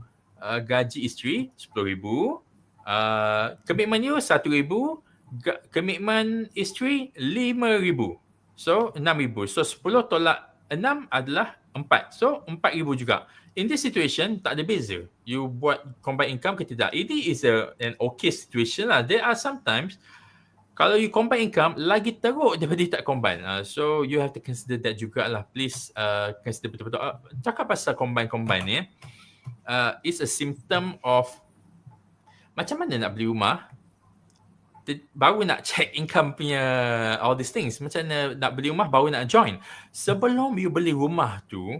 gaji isteri RM10,000, commitment you RM1,000, commitment isteri RM5,000. So RM6,000. So 10 tolak 6 adalah 4. So, 4,000 juga. In this situation, tak ada beza. You buat combine income ke tidak. Ini is an okay situation lah. There are sometimes, kalau you combine income, lagi teruk daripada tak combine. So, you have to consider that jugalah. Please consider betul-betul. Cakap pasal combine ni, it's a symptom of macam mana nak beli rumah, baru nak check income punya all these things. Macam mana nak beli rumah, baru nak join. Sebelum you beli rumah tu,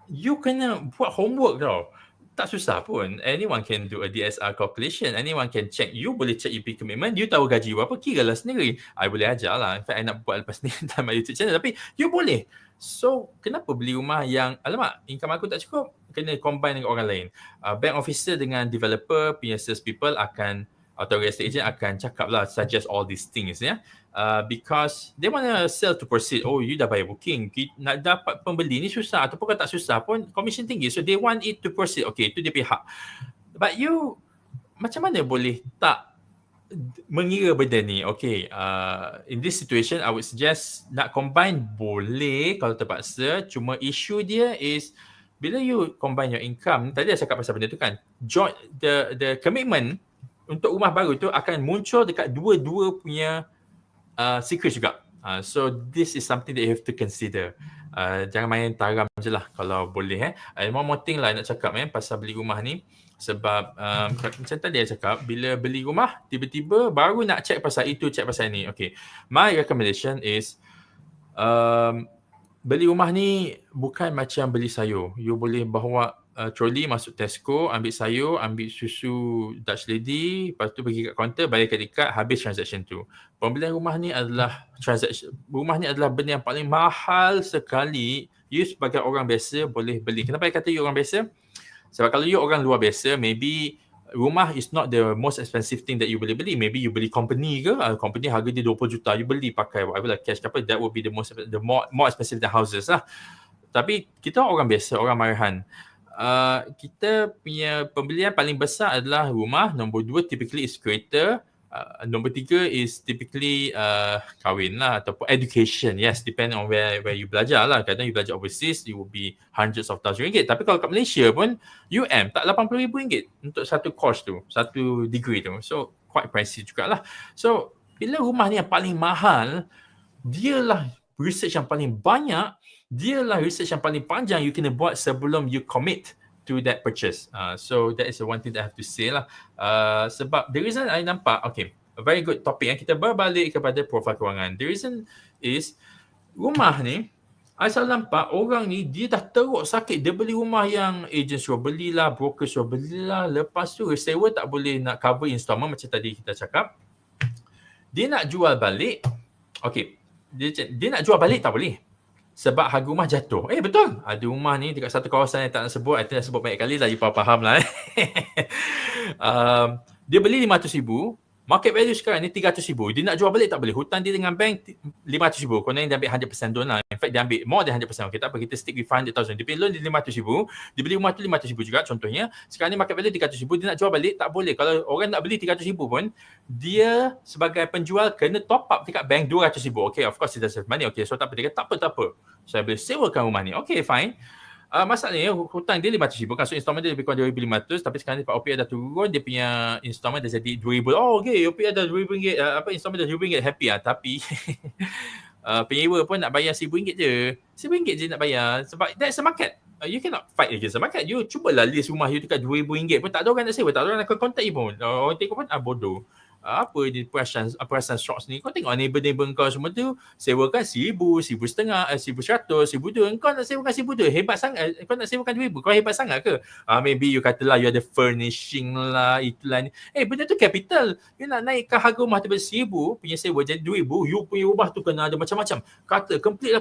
you kena buat homework tau. Tak susah pun. Anyone can do a DSR calculation. Anyone can check. You boleh check EP commitment. You tahu gaji berapa, kiralah sendiri. I boleh ajar lah. In fact, I nak buat lepas ni dalam my YouTube channel. Tapi you boleh. So, kenapa beli rumah yang, alamak, income aku tak cukup? Kena combine dengan orang lain. Bank officer dengan developer, punya sales people akan, atau real estate agent akan cakap lah, suggest all these things ya. Because they want to sell to proceed. Oh, you dah bayar booking. Nak dapat pembeli ni susah. Ataupun kalau tak susah pun, commission tinggi. So, they want it to proceed. Okay, itu dia punya hak. But you, macam mana boleh tak mengira benda ni? Okay, in this situation, I would suggest nak combine boleh kalau terpaksa. Cuma issue dia is, bila you combine your income, tadi saya cakap pasal benda tu kan, join the commitment untuk rumah baru tu akan muncul dekat dua-dua punya secret juga. So this is something that you have to consider. Jangan main taram je lah kalau boleh. One more thing lah nak cakap pasal beli rumah ni. Sebab macam tadi saya cakap, bila beli rumah, tiba-tiba baru nak check pasal itu, check pasal ni. Okay, my recommendation is beli rumah ni bukan macam beli sayur. You boleh bawa trolley masuk Tesco, ambil sayur, ambil susu Dutch Lady, lepas tu pergi kat kaunter, bayar credit card, habis transaction tu. Pembelian rumah ni adalah benda yang paling mahal sekali. You sebagai orang biasa boleh beli. Kenapa saya kata you orang biasa? Sebab kalau you orang luar biasa, maybe rumah is not the most expensive thing that you boleh beli. Maybe you beli company ke, company harga dia 20 juta, you beli pakai whatever lah, cash ke apa, that would be the more expensive than houses lah. Tapi kita orang biasa, orang marahan. Kita punya pembelian paling besar adalah rumah. Nombor 2 typically is kereta. Nombor 3 is typically kahwin lah ataupun education. Yes, depend on where you belajar lah. Kadang you belajar overseas, you will be hundreds of thousands ringgit. Tapi kalau kat Malaysia pun, UM tak RM80,000 untuk satu course tu, satu degree tu. So, quite pricey jugalah. So, bila rumah ni yang paling mahal, dialah research yang paling banyak, dialah research yang paling panjang you kena buat sebelum you commit to that purchase. So that is the one thing that I have to say lah. Sebab the reason I nampak, okay, a very good topic. Kita berbalik kepada profil kewangan. The reason is, rumah ni, I selalu nampak orang ni, dia dah teruk sakit. Dia beli rumah yang agent suruh belilah, broker suruh belilah. Lepas tu, sewa tak boleh nak cover installment macam tadi kita cakap. Dia nak jual balik, okay, dia nak jual balik tak boleh. Sebab harga rumah jatuh. Betul. Ada rumah ni dekat satu kawasan yang tak nak sebut. I think nak sebut banyak kali lah. You faham lah. Dia beli 500,000. Market value sekarang ni 300,000. Dia nak jual balik tak boleh. Hutang dia dengan bank 500,000. Konon dia ambil 100% loan lah. In fact dia ambil more than 100%. Okay, tak apa. Kita stick with 500,000. Dia beli loan dia 500,000. Dia beli rumah tu 500,000 juga contohnya. Sekarang ni market value 300,000. Dia nak jual balik tak boleh. Kalau orang nak beli 300,000 pun, dia sebagai penjual kena top up dekat bank 200,000. Okay, of course dia dah save money. Okay, so tak apa. Dia kata tak apa. Saya boleh sewakan rumah ni. Okay, fine. Masalahnya hutang dia 500,000 kan, so installment dia lebih kurang 2,500, tapi sekarang ni Pak OPR dah turun, dia punya installment dah jadi 2,000. Oh okay, OPR dah RM2,000, installment dah RM2,000, happy lah. Tapi penyewa pun nak bayar RM1,000 je. RM1,000 je nak bayar, sebab that's a market. You cannot fight against the market. You cubalah list rumah you dekat RM2,000 pun tak ada orang nak sewa, tak ada orang nak contact you pun. Orang tengok pun bodoh. Apa dia perasan shorts ni? Kau tengok neighbor kau semua tu sewakan RM1,000, RM1,500, RM1,100, RM1,200. Kau nak sewakan RM1,200, hebat sangat. Kau nak sewakan RM2,000, kau hebat sangat ke? Maybe you katalah you ada furnishing lah, itulah ni. Benda tu capital. You nak naikkan harga rumah daripada RM1,000 punya sewa jadi RM2,000, you punya rumah tu kena ada macam-macam. Kata complete.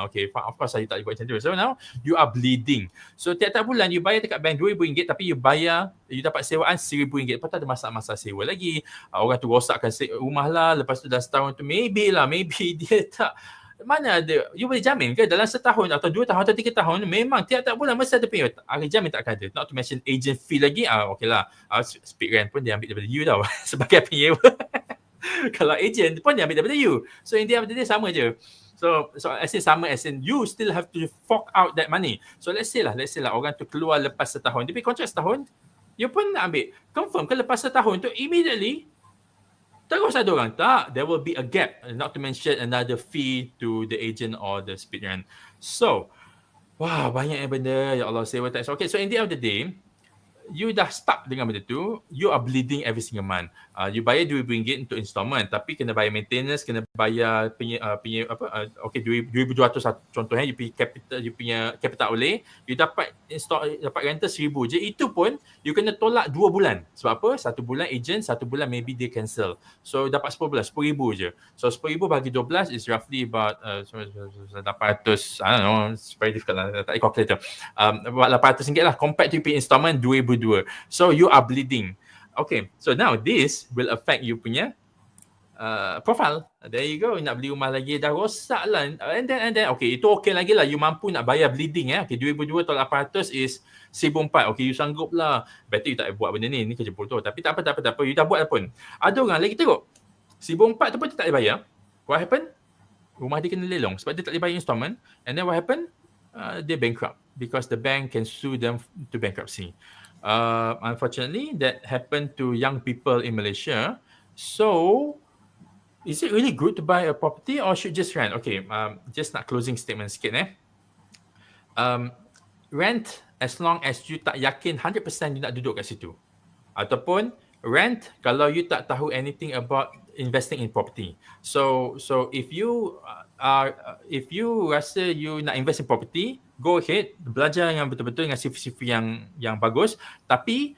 Okay, of course you tak boleh buat macam tu. So now you are bleeding. So tiap-tiap bulan you bayar dekat bank RM2,000, tapi you dapat sewaan RM1,000. Lepas tu ada masalah sewa lagi. Orang tu rosakkan rumah lah, lepas tu dah setahun tu maybe dia tak, mana ada, you boleh jamin ke dalam setahun atau 2 tahun atau 3 tahun memang tiap-tiap bulan mesti ada payment, jamin tak ada. Not to mention agent fee lagi. Okay lah, speed rent pun dia ambil daripada you tau sebagai penyewa. Kalau agent pun dia ambil daripada you. So in the end of the day sama je. So as in sama as in you still have to fork out that money. So let's say lah orang tu keluar lepas setahun. Dia pergi kontrak setahun, you pun nak ambil. Confirm ke lepas setahun tu immediately terus ada orang? Tak. There will be a gap. Not to mention another fee to the agent or the speedrun. So, wah, banyak benda. Ya Allah, sewa tax. Okay, so in the end of the day, you dah stuck dengan benda tu, you are bleeding every single month. You bayar RM2,000 untuk installment, tapi kena bayar maintenance, kena bayar okay, 2,200 contohnya, you punya capital outlay, you dapat rental 1,000 je. Itu pun you kena tolak 2 bulan. Sebab apa? 1 bulan agent, 1 bulan maybe dia cancel. So dapat 10 bulan, RM10,000 je. So RM10,000 bagi 12 is roughly about 800, I don't know, it's very difficult lah, tak ada calculator. About RM800 lah, compared to pay installment RM2,000. So you are bleeding. Okay, so now this will affect you punya profile. There you go. Nak beli rumah lagi dah rosak lah. And then okay, itu okay lagi lah. You mampu nak bayar bleeding Okay, RM2,002 tolak RM800 is RM1,400. Okay, you sanggup lah. Better you tak buat benda ni. Ni kerja bodoh. Tapi tak apa. You dah buat pun. Ada orang lagi teruk. RM1,400 tu pun dia tak boleh bayar. What happened? Rumah dia kena lelong sebab dia tak boleh bayar installment. And then what happened? They bankrupt because the bank can sue them to bankruptcy. Unfortunately, that happened to young people in Malaysia. So, is it really good to buy a property or should just rent? Okay, just nak closing statement sikit rent as long as you tak yakin 100% you nak duduk kat situ. Ataupun rent kalau you tak tahu anything about investing in property. So if you rasa you nak invest in property, go ahead, belajar yang betul-betul dengan CV yang bagus. Tapi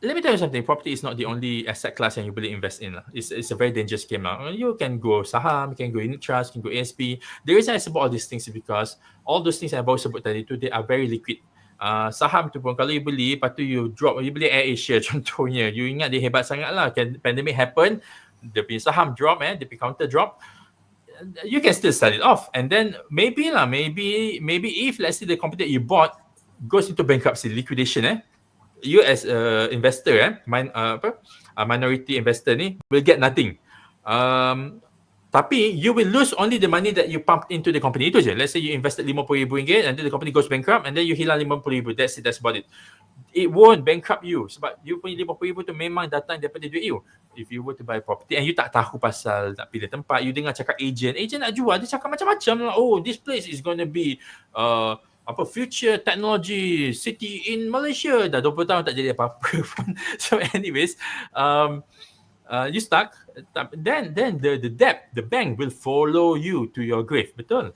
let me tell you something, property is not the only asset class yang you boleh invest in lah. It's a very dangerous game lah. You can go saham, you can go unit trust, you can go ASP. The reason I sebut all these things is because all those things yang I baru sebut tadi tu, they are very liquid. Saham tu pun kalau you beli, lepas tu you drop, you beli AirAsia contohnya, you ingat dia hebat sangat lah. Pandemic happen, dia punya saham drop, dia punya counter drop, you can still sell it off. And then maybe if let's say the company that you bought goes into bankruptcy, liquidation, you as a investor, minority investor ni will get nothing. Tapi you will lose only the money that you pumped into the company. Itu je. Let's say you invested RM50,000 and then the company goes bankrupt and then you hilang RM50,000. That's about it. It won't bankrupt you sebab you punya RM50,000 tu memang datang daripada duit you. If you were to buy property and you tak tahu pasal nak pilih tempat, you dengar cakap agent nak jual, dia cakap macam-macam lah. Oh, this place is going to be future technology city in Malaysia. Dah 20 tahun tak jadi apa-apa pun. So anyways, you stuck, then the bank will follow you to your grave. Betul.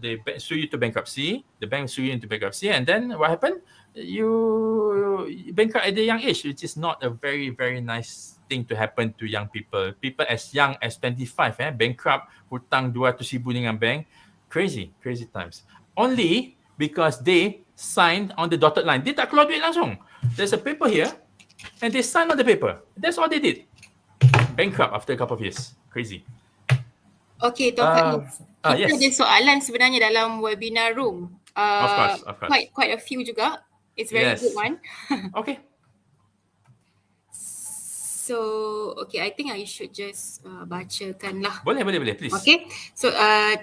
They sue you to bankruptcy. The bank sue you into bankruptcy, and then what happened? You bankrupt at a young age, which is not a very, very nice thing to happen to young people. People as young as 25, bankrupt, hutang 200,000 dengan bank. Crazy times. Only because they signed on the dotted line. Dia tak keluar duit langsung. There's a paper here, and they signed on the paper. That's all they did. Bankrupt after a couple of years. Crazy. Okay, Tuan Faiz. Kita yes. ada soalan sebenarnya dalam webinar room. Of course. Quite a few juga. It's very good one. Okay. So, okay, I think I should just bacakan lah. Boleh, please. Okay, so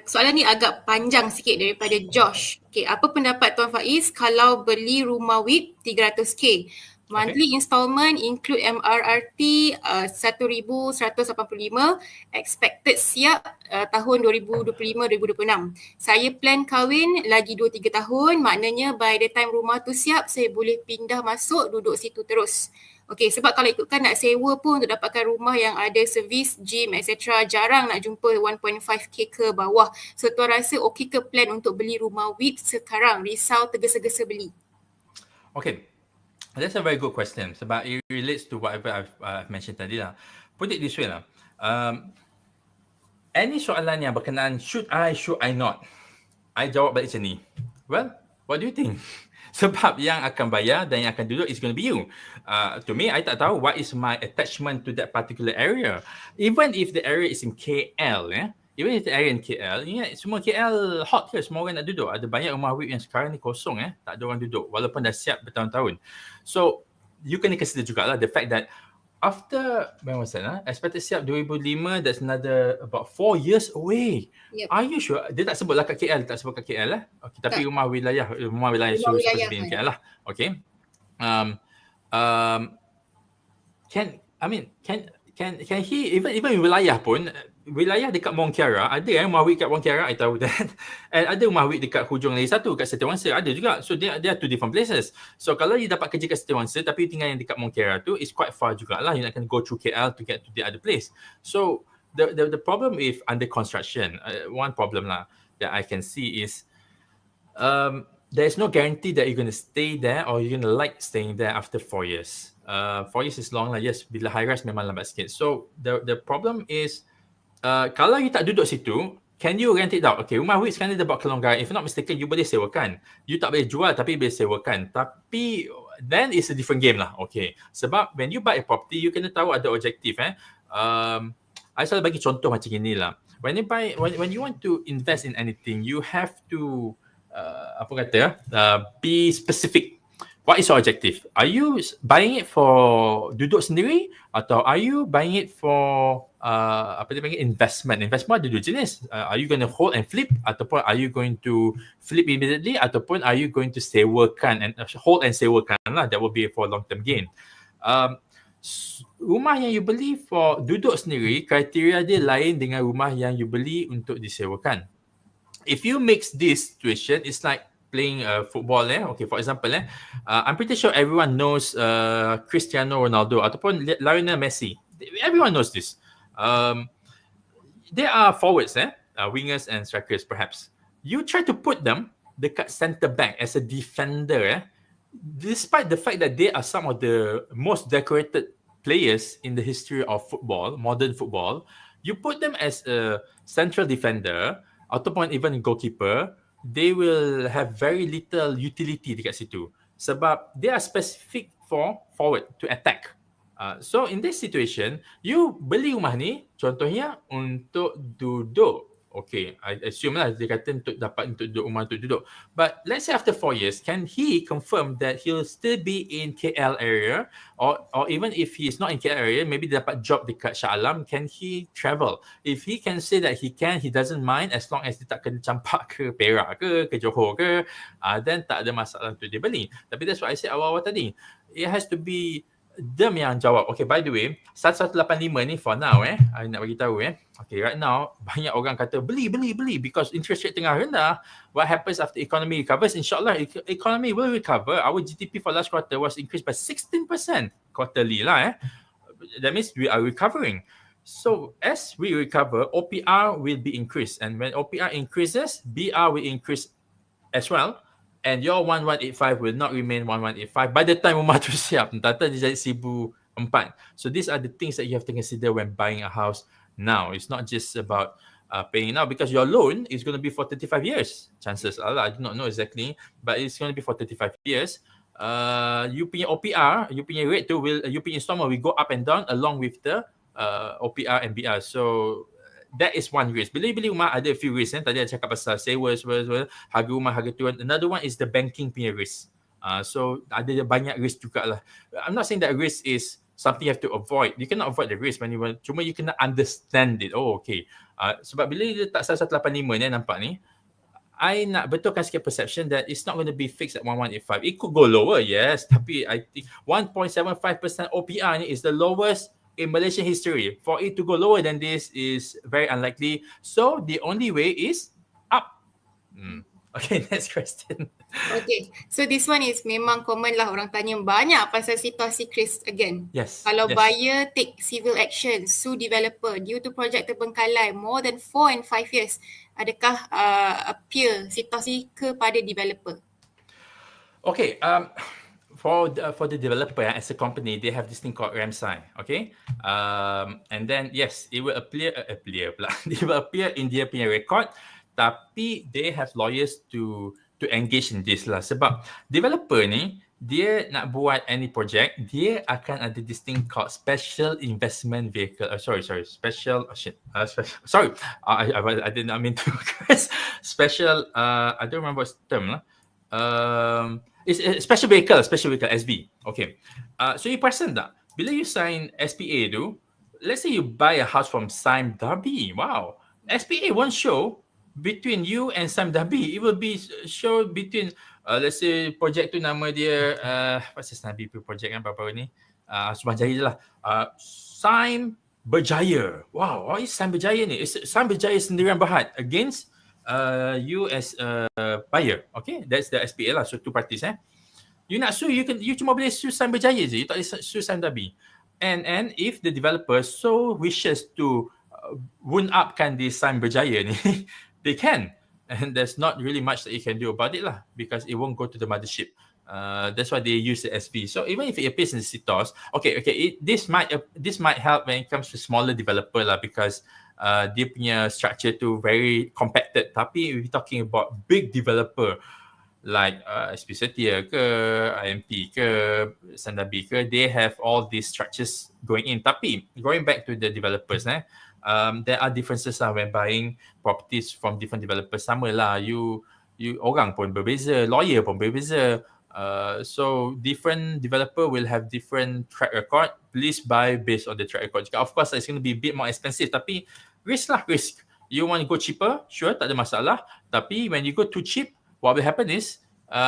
soalan ni agak panjang sikit daripada Josh. Okay, apa pendapat Tuan Faiz kalau beli rumah WIP 300k? Monthly installment include MRRT 1,185, expected siap tahun 2025-2026. Saya plan kahwin lagi 2-3 tahun, maknanya by the time rumah tu siap, saya boleh pindah masuk duduk situ terus. Okay, sebab kalau ikutkan nak sewa pun untuk dapatkan rumah yang ada servis, gym, etc. jarang nak jumpa 1.5k ke bawah. So tuan rasa okey ke plan untuk beli rumah WIP sekarang? Risau tergesa-gesa beli. Okay. That's a very good question sebab it relates to whatever I've mentioned tadi lah. Put it this way lah. Any soalan yang berkenaan should I not? I jawab balik macam ni. Well, what do you think? Sebab yang akan bayar dan yang akan duduk is going to be you. To me, I tak tahu what is my attachment to that particular area. Even if the area is in KL, even if the area in KL, semua KL hot ke, semua orang nak duduk. Ada banyak rumah WIP yang sekarang ni kosong, tak ada orang duduk walaupun dah siap bertahun-tahun. So, you kena consider jugalah the fact that after, when was that? Expected siap 2005, that's another about 4 years away. Yep. Are you sure? Dia tak sebutlah kat KL, tak sebut kat KL lah. Okay, tapi Tak. rumah wilayah Rumah wilayah supposed to be in kan. KL lah. Okay. Can he even wilayah pun, wilayah dekat Mongkiara ada rumah wik kat Mongkiara, I tahu that. And ada rumah wik dekat hujung lagi satu kat Setiawangsa ada juga. So they are two different places. So kalau you dapat kerja kat Setiawangsa tapi you tinggal yang dekat Mongkiara tu, is quite far jugalah. You nak kena go through KL to get to the other place. So the problem with under construction, one problem lah that I can see is there's no guarantee that you're going to stay there or you're going to like staying there after 4 years. 4 years is long lah. Yes, bila high rise memang lambat sikit. So the problem is kalau you tak duduk situ, can you rent it out? Okay, rumah wik sekarang dia buat kelonggaran. If not mistaken, you boleh sewakan. You tak boleh jual tapi boleh sewakan. Tapi then it's a different game lah. Okay, sebab when you buy a property, you kena tahu ada objektif. I selalu bagi contoh macam gini lah. When you want to invest in anything, you have to be specific. What is your objective? Are you buying it for duduk sendiri atau are you buying it for investment? Investment ada dua jenis. Are you going to hold and flip ataupun are you going to flip immediately ataupun are you going to sewakan and hold and sewakan lah? That will be for long term gain. Rumah yang you beli for duduk sendiri, kriteria dia lain dengan rumah yang you beli untuk disewakan. If you mix this situation, it's like playing football. Okay, for example, I'm pretty sure everyone knows Cristiano Ronaldo ataupun Lionel Messi. Everyone knows this. They are forwards, wingers and strikers perhaps. You try to put them dekat centre back as a defender, despite the fact that they are some of the most decorated players in the history of football, modern football, you put them as a central defender ataupun even goalkeeper, they will have very little utility dekat situ. Sebab they are specific for forward to attack. So in this situation, you beli rumah ni contohnya untuk duduk. Okay, I assume lah dia kata untuk duduk rumah untuk duduk. But let's say after 4 years, can he confirm that he'll still be in KL area or even if he is not in KL area, maybe dia dapat job dekat Shah Alam, can he travel? If he can say that he can, he doesn't mind as long as dia tak kena campak ke Perak ke Johor ke, then tak ada masalah untuk dia beli. Tapi that's what I said awal-awal tadi. It has to be them yang jawab. Okay, by the way, 1185 ni for now I nak bagi tahu okay, right now banyak orang kata beli because interest rate tengah rendah. What happens after economy recovers? InsyaAllah economy will recover. Our GDP for last quarter was increased by 16% quarterly lah. That means we are recovering. So as we recover, OPR will be increased, and when OPR increases, BR will increase as well. And your 1185 will not remain 1185 by the time rumah tu siap. Entah-entah dia jadi 1004. So these are the things that you have to consider when buying a house now. It's not just about paying now, because your loan is going to be for 35 years. Chances are, I do not know exactly, but it's going to be for 35 years. You punya OPR, you punya rate tu you punya installment will go up and down along with the OPR and BR. So that is one risk. Bila beli rumah ada a few risks. Tadi ada cakap pasal sewa, harga rumah, harga turun. Another one is the banking punya risk. So ada banyak risk jugalah. I'm not saying that risk is something you have to avoid. You cannot avoid the risk when you want. Cuma you kena understand it. Oh, okay. Sebab bila dia tak 1185 ni nampak ni, I nak betulkan sikit perception that it's not going to be fixed at 1185. It could go lower, yes. Tapi I think 1.75% OPR ni is the lowest in Malaysian history. For it to go lower than this is very unlikely. So the only way is up. Okay, next question. Okay, so this one is memang common lah, orang tanya banyak pasal situasi Chris again. Yes. Kalau buyer take civil action, sue developer due to project terbengkalai more than 4 and 5 years, adakah appeal situasi kepada developer? Okay, for the developer as a company, they have this thing called RAMSI, okay? And then yes, it will appear it will appear in their punya record, tapi they have lawyers to engage in this lah. Sebab developer ni, dia nak buat any project, dia akan ada this thing called special investment vehicle. Sorry, I did not mean to special. I don't remember what's the term lah. It's a special vehicle, SV. Okay. So you present that. bila you sign SPA tu, let's say you buy a house from Sime Darby. Wow. SPA won't show between you and Sime Darby. It will be show between let's say project tu nama dia what's the Sime Darby project kan baru-baru ni? Subang Jaya je lah. Sime Berjaya. Wow, what is Sime Berjaya ni? It's Sime Berjaya Sendirian Berhad against you as a buyer. Okay, that's the SPA lah. So two parties You nak sue, you cuma boleh sue Sime Berjaya je. You tak boleh sue Sime Darby. And if the developer so wishes to wound upkan di Sime Berjaya ni, they can. And there's not really much that you can do about it lah, because it won't go to the mothership. That's why they use the SV. So even if it appears in the CTOS, this might help when it comes to smaller developer lah, because dia punya structure tu very compacted. Tapi if we're talking about big developer like SP Setia ke, IMP ke, Sandabi ke, they have all these structures going in. Tapi going back to the developers, there are differences lah when buying properties from different developers. Sama lah, you orang pun berbeza, lawyer pun berbeza. So different developer will have different track record. Please buy based on the track record. Of course, it's going to be a bit more expensive, tapi risk. You want to go cheaper, sure, tak ada masalah. Tapi when you go too cheap, what will happen is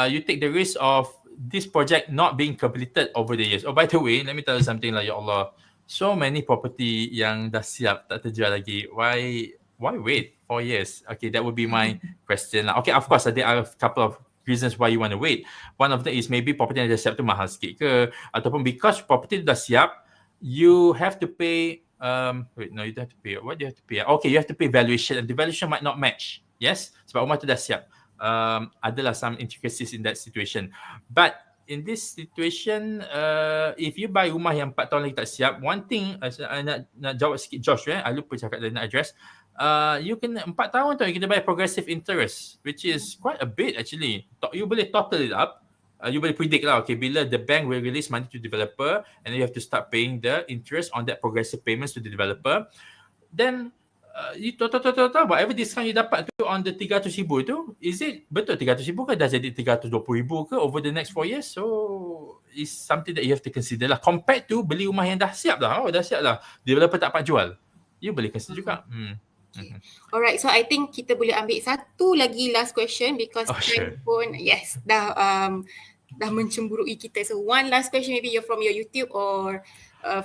you take the risk of this project not being completed over the years. Oh, by the way, let me tell you something lah, ya Allah. So many property yang dah siap tak terjual lagi. Why wait 4 years? Okay, that would be my question lah. Okay, of course, there are a couple of reasons why you want to wait. One of them is maybe property yang dah siap tu mahal sikit ke, ataupun because property dah siap, you have to pay you don't have to pay. What do you have to pay? Okay, you have to pay valuation, and the valuation might not match. Yes, sebab rumah tu dah siap. Adalah some intricacies in that situation. But in this situation, if you buy rumah yang 4 tahun lagi tak siap, one thing nak jawab sikit Josh, I lupa cakap dari nak address. You kena 4 tahun tu you kena bayar progressive interest, which is quite a bit actually. You boleh total it up. You boleh predict lah, okay, bila the bank will release money to developer, and then you have to start paying the interest on that progressive payments to the developer. Then you total whatever discount you dapat tu on the 300,000 tu, is it betul 300,000 ke dah jadi 320,000 ke over the next 4 years? So it's something that you have to consider lah, compared to beli rumah yang dah siap lah. Dah siap lah, developer tak dapat jual, you boleh consider juga. Alright, so I think kita boleh ambil satu lagi last question, because time pun dah mencemburui kita. So one last question, maybe you're from your YouTube or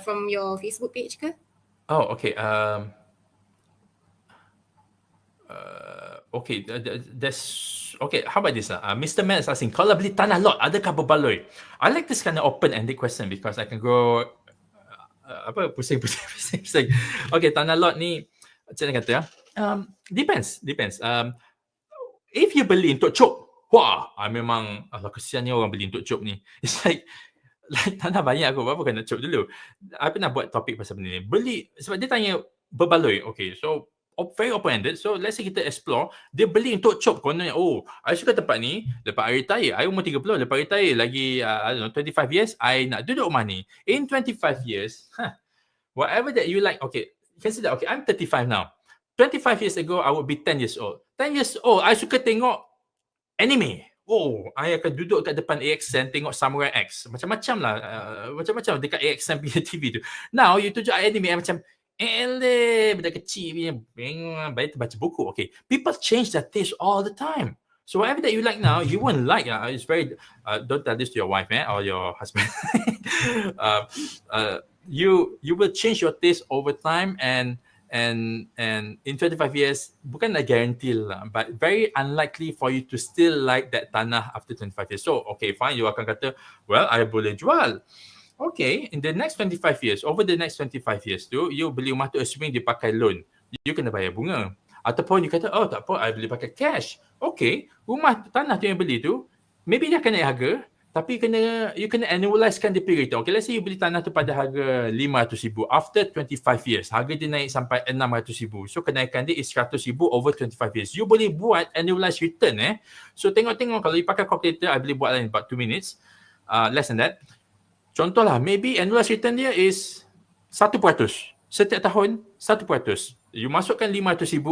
from your Facebook page ke? Okay. Okay, how about this? Mr. Man is asking, kalau beli tanah lot, adakah berbaloi? I like this kind of open-ended question because I can go pusing. Okay, tanah lot ni, macam mana kata depends. If you beli untuk cop, wah, memang kesiannya orang beli untuk cop ni. It's like tanah banyak aku, apa kan nak cop dulu. I pernah buat topik pasal benda ni. Beli, sebab dia tanya berbaloi. Okay, so very open-ended. So let's say kita explore, dia beli untuk cop, kononnya, I suka tempat ni, lepas I retire, I umur 30, lepas retire lagi, I don't know, 25 years, I nak duduk rumah ni. In 25 years, whatever that you like, okay, consider, okay, I'm 35 now. 25 years ago, I would be 10 years old. 10 years old, I suka tengok anime. I akan duduk kat depan AXN tengok Samurai X. Macam-macam lah, macam-macam dekat AXN punya TV tu. Now, you tunjuk anime, macam, budak kecil punya baik baca buku. Okay, people change their taste all the time. So whatever that you like now, you won't like. It's very don't tell this to your wife or your husband. You will change your taste over time, and in 25 years, bukanlah guarantee lah, but very unlikely for you to still like that tanah after 25 years. So okay, fine, you akan kata, well, I boleh jual. Okay, in the next 25 years, over the next 25 years tu, you beli rumah tu assuming dia pakai loan, you kena bayar bunga. Ataupun you kata, tak apa, I boleh pakai cash. Okay, rumah tanah tu yang beli tu, maybe dia akan naik harga, tapi you kena annualizekan dia punya return. Okay, let's say you beli tanah tu pada harga 500,000. After 25 years, harga dia naik sampai 600,000. So kenaikan dia is 100,000 over 25 years. You boleh buat annualized return. So tengok-tengok, kalau you pakai calculator, I boleh buat in about 2 minutes, less than that. Contohlah, maybe annualized return dia is 1%. Setiap tahun, 1%. You masukkan 500,000,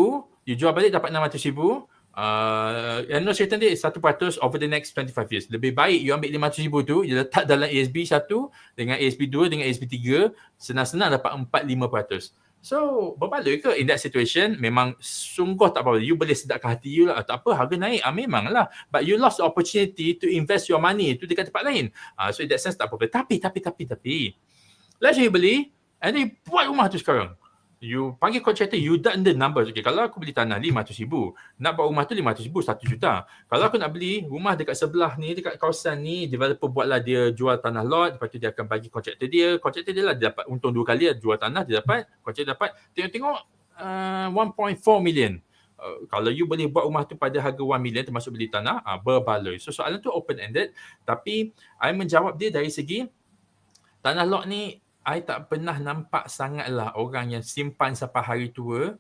you jual balik dapat 600,000. Annual return dia 1% over the next 25 years. Lebih baik you ambil 500,000 tu, you letak dalam ASB 1 dengan ASB 2 dengan ASB 3, senang-senang dapat 4-5%. So, berbaloi ke in that situation? Memang sungguh tak apa. You boleh sedapkan hati you lah. Tak apa, harga naik. Memanglah. But you lost the opportunity to invest your money tu dekat tempat lain. So, in that sense tak apa. Tapi, let's say you beli, and then you buat rumah tu sekarang. You panggil kontraktor, you done the numbers. Okay, kalau aku beli tanah 500,000, nak buat rumah tu 500,000, 1 juta. Kalau aku nak beli rumah dekat sebelah ni, dekat kawasan ni, developer buatlah dia jual tanah lot, lepas tu dia akan bagi kontraktor dia lah, dia dapat untung 2 kali, dia jual tanah, dia dapat, kontraktor dapat, tengok-tengok 1.4 million. Kalau you boleh buat rumah tu pada harga 1 million termasuk beli tanah, berbaloi. So soalan tu open-ended, tapi I menjawab dia dari segi tanah lot ni, I tak pernah nampak sangatlah orang yang simpan sampai hari tua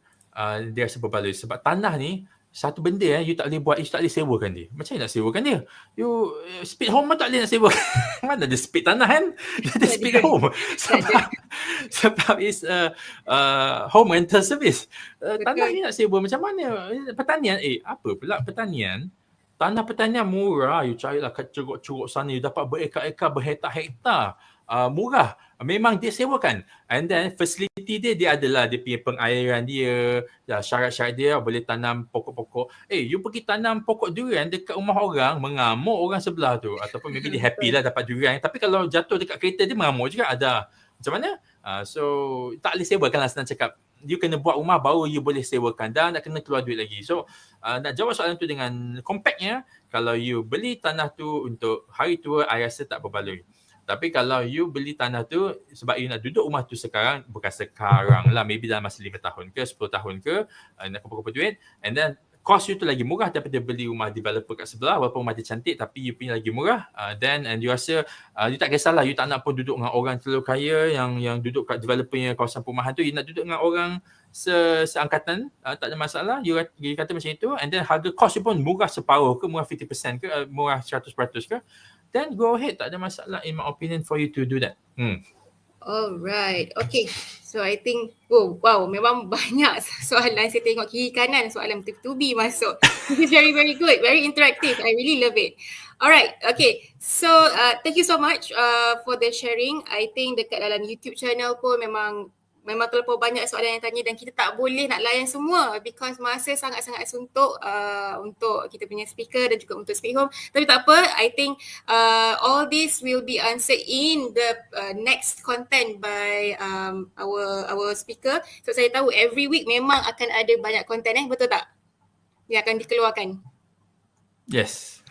dia rasa berbaloi. Sebab tanah ni satu benda you tak boleh buat, you tak boleh sewakan dia. Macam mana nak sewakan dia? You speed home pun tak boleh nak sewakan. Mana ada speed tanah kan? Dia ada speed home. Sebab it's home rental service. Tanah ni nak sewa macam mana? Pertanian, apa pula pertanian? Tanah pertanian murah. You carilah kat curug-curug sana, you dapat berekar-ekar, berhektar-hektar. Murah. Memang dia sewakan. And then facility dia adalah dia punya pengairan dia, syarat-syarat dia, boleh tanam pokok-pokok. You pergi tanam pokok durian dekat rumah orang, mengamuk orang sebelah tu. Ataupun maybe dia happy lah dapat durian. Tapi kalau jatuh dekat kereta dia mengamuk juga ada. Macam mana? So tak boleh sewakan lah, senang cakap. You kena buat rumah baru you boleh sewakan dan nak kena keluar duit lagi. So nak jawab soalan tu dengan compactnya, kalau you beli tanah tu untuk hari tua, I rasa tak berbaloi. Tapi kalau you beli tanah tu sebab you nak duduk rumah tu sekarang, bukan sekarang lah, maybe dalam masa 5 tahun ke 10 tahun ke, nak kumpul-kumpul duit, and then cost you tu lagi murah daripada beli rumah developer kat sebelah, walaupun rumah dia cantik tapi you punya lagi murah, then and you rasa you tak kisahlah, you tak nak pun duduk dengan orang terlalu kaya yang duduk kat developer punya kawasan perumahan tu, you nak duduk dengan orang seangkatan, tak ada masalah, you kata macam itu, and then harga cost you pun murah separuh ke, murah 50% ke, murah 100% ke, then go ahead, tak ada masalah in my opinion for you to do that. Alright, okay. So I think, wow, memang banyak soalan. Saya tengok kiri kanan soalan bertubi masuk. This is very, very good. Very interactive. I really love it. Alright, okay. So thank you so much for the sharing. I think dekat dalam YouTube channel pun memang terlalu banyak soalan yang tanya dan kita tak boleh nak layan semua because masa sangat-sangat suntuk untuk kita punya speaker dan juga untuk speak home. Tapi tak apa, I think all this will be answered in the next content by our speaker. So saya tahu every week memang akan ada banyak content, betul tak? Yang akan dikeluarkan. Yes.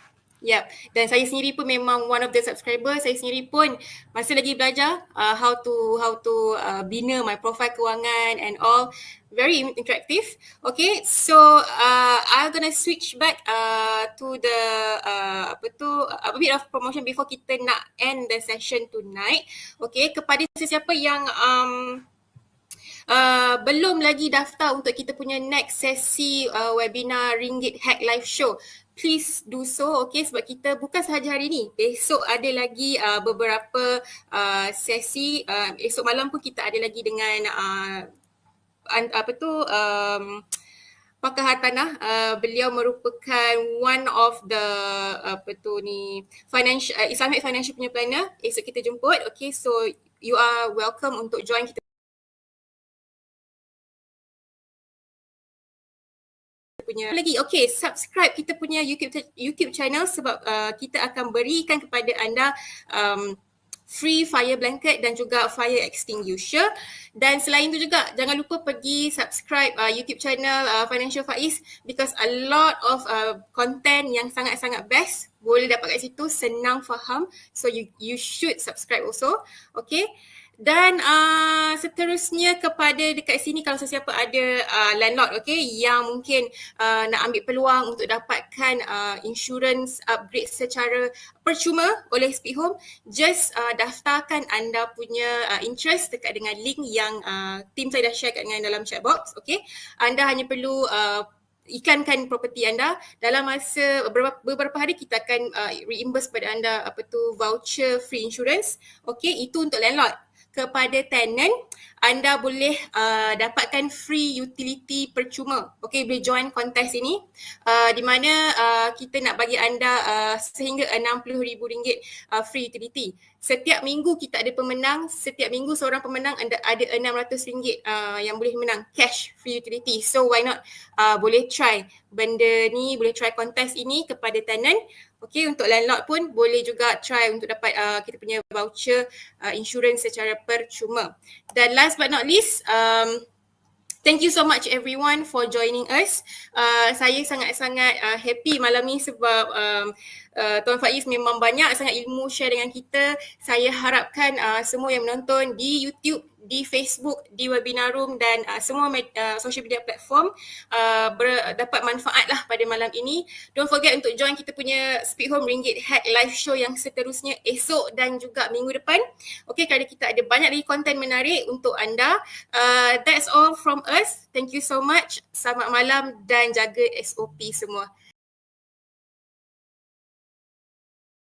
Yep. Dan saya sendiri pun memang one of the subscriber. Saya sendiri pun masih lagi belajar how to bina my profile kewangan and all. Very interactive. Okay, so I'm gonna switch back to the a bit of promotion before kita nak end the session tonight. Okay, kepada sesiapa yang belum lagi daftar untuk kita punya next sesi webinar Ringgit Hack Live Show, please do so, okay, sebab kita bukan sahaja hari ni, besok ada lagi beberapa sesi, esok malam pun kita ada lagi dengan pakar hartanah. Beliau merupakan one of the financial Islamic financial punya planner. Esok kita jemput, okay, so you are welcome untuk join kita punya lagi. Okay, subscribe kita punya YouTube channel sebab kita akan berikan kepada anda free fire blanket dan juga fire extinguisher. Dan selain itu juga jangan lupa pergi subscribe YouTube channel Financial Faiz because a lot of content yang sangat-sangat best boleh dapat kat situ, senang faham. So you should subscribe also. Okay. Dan seterusnya kepada dekat sini, kalau sesiapa ada landlord, okay, yang mungkin nak ambil peluang untuk dapatkan insurance upgrade secara percuma oleh Speak Home, just daftarkan anda punya interest dekat dengan link yang tim saya dah share kat dengan dalam chat box, okay. Anda hanya perlu ikankan property anda. Dalam masa beberapa hari kita akan reimburse kepada anda voucher free insurance, okay, itu untuk landlord. Kepada tenant, anda boleh dapatkan free utility percuma. Okay, boleh join kontes ini di mana kita nak bagi anda sehingga RM60,000 free utility. Setiap minggu kita ada pemenang, setiap minggu seorang pemenang ada RM600 yang boleh menang cash free utility. So why not boleh try benda ni, boleh try kontes ini kepada tenant. Okay, untuk landlord pun boleh juga try untuk dapat kita punya voucher insurans secara percuma. Dan last but not least, thank you so much everyone for joining us. Saya sangat-sangat happy malam ni sebab Tuan Faiz memang banyak sangat ilmu share dengan kita. Saya harapkan semua yang menonton di YouTube, di Facebook, di webinar room dan semua social media platform dapat manfaat lah pada malam ini. Don't forget untuk join kita punya Speak Home Ringgit Hack live show yang seterusnya esok dan juga minggu depan. Okay, kerana kita ada banyak lagi konten menarik untuk anda. That's all from us. Thank you so much. Selamat malam dan jaga SOP semua.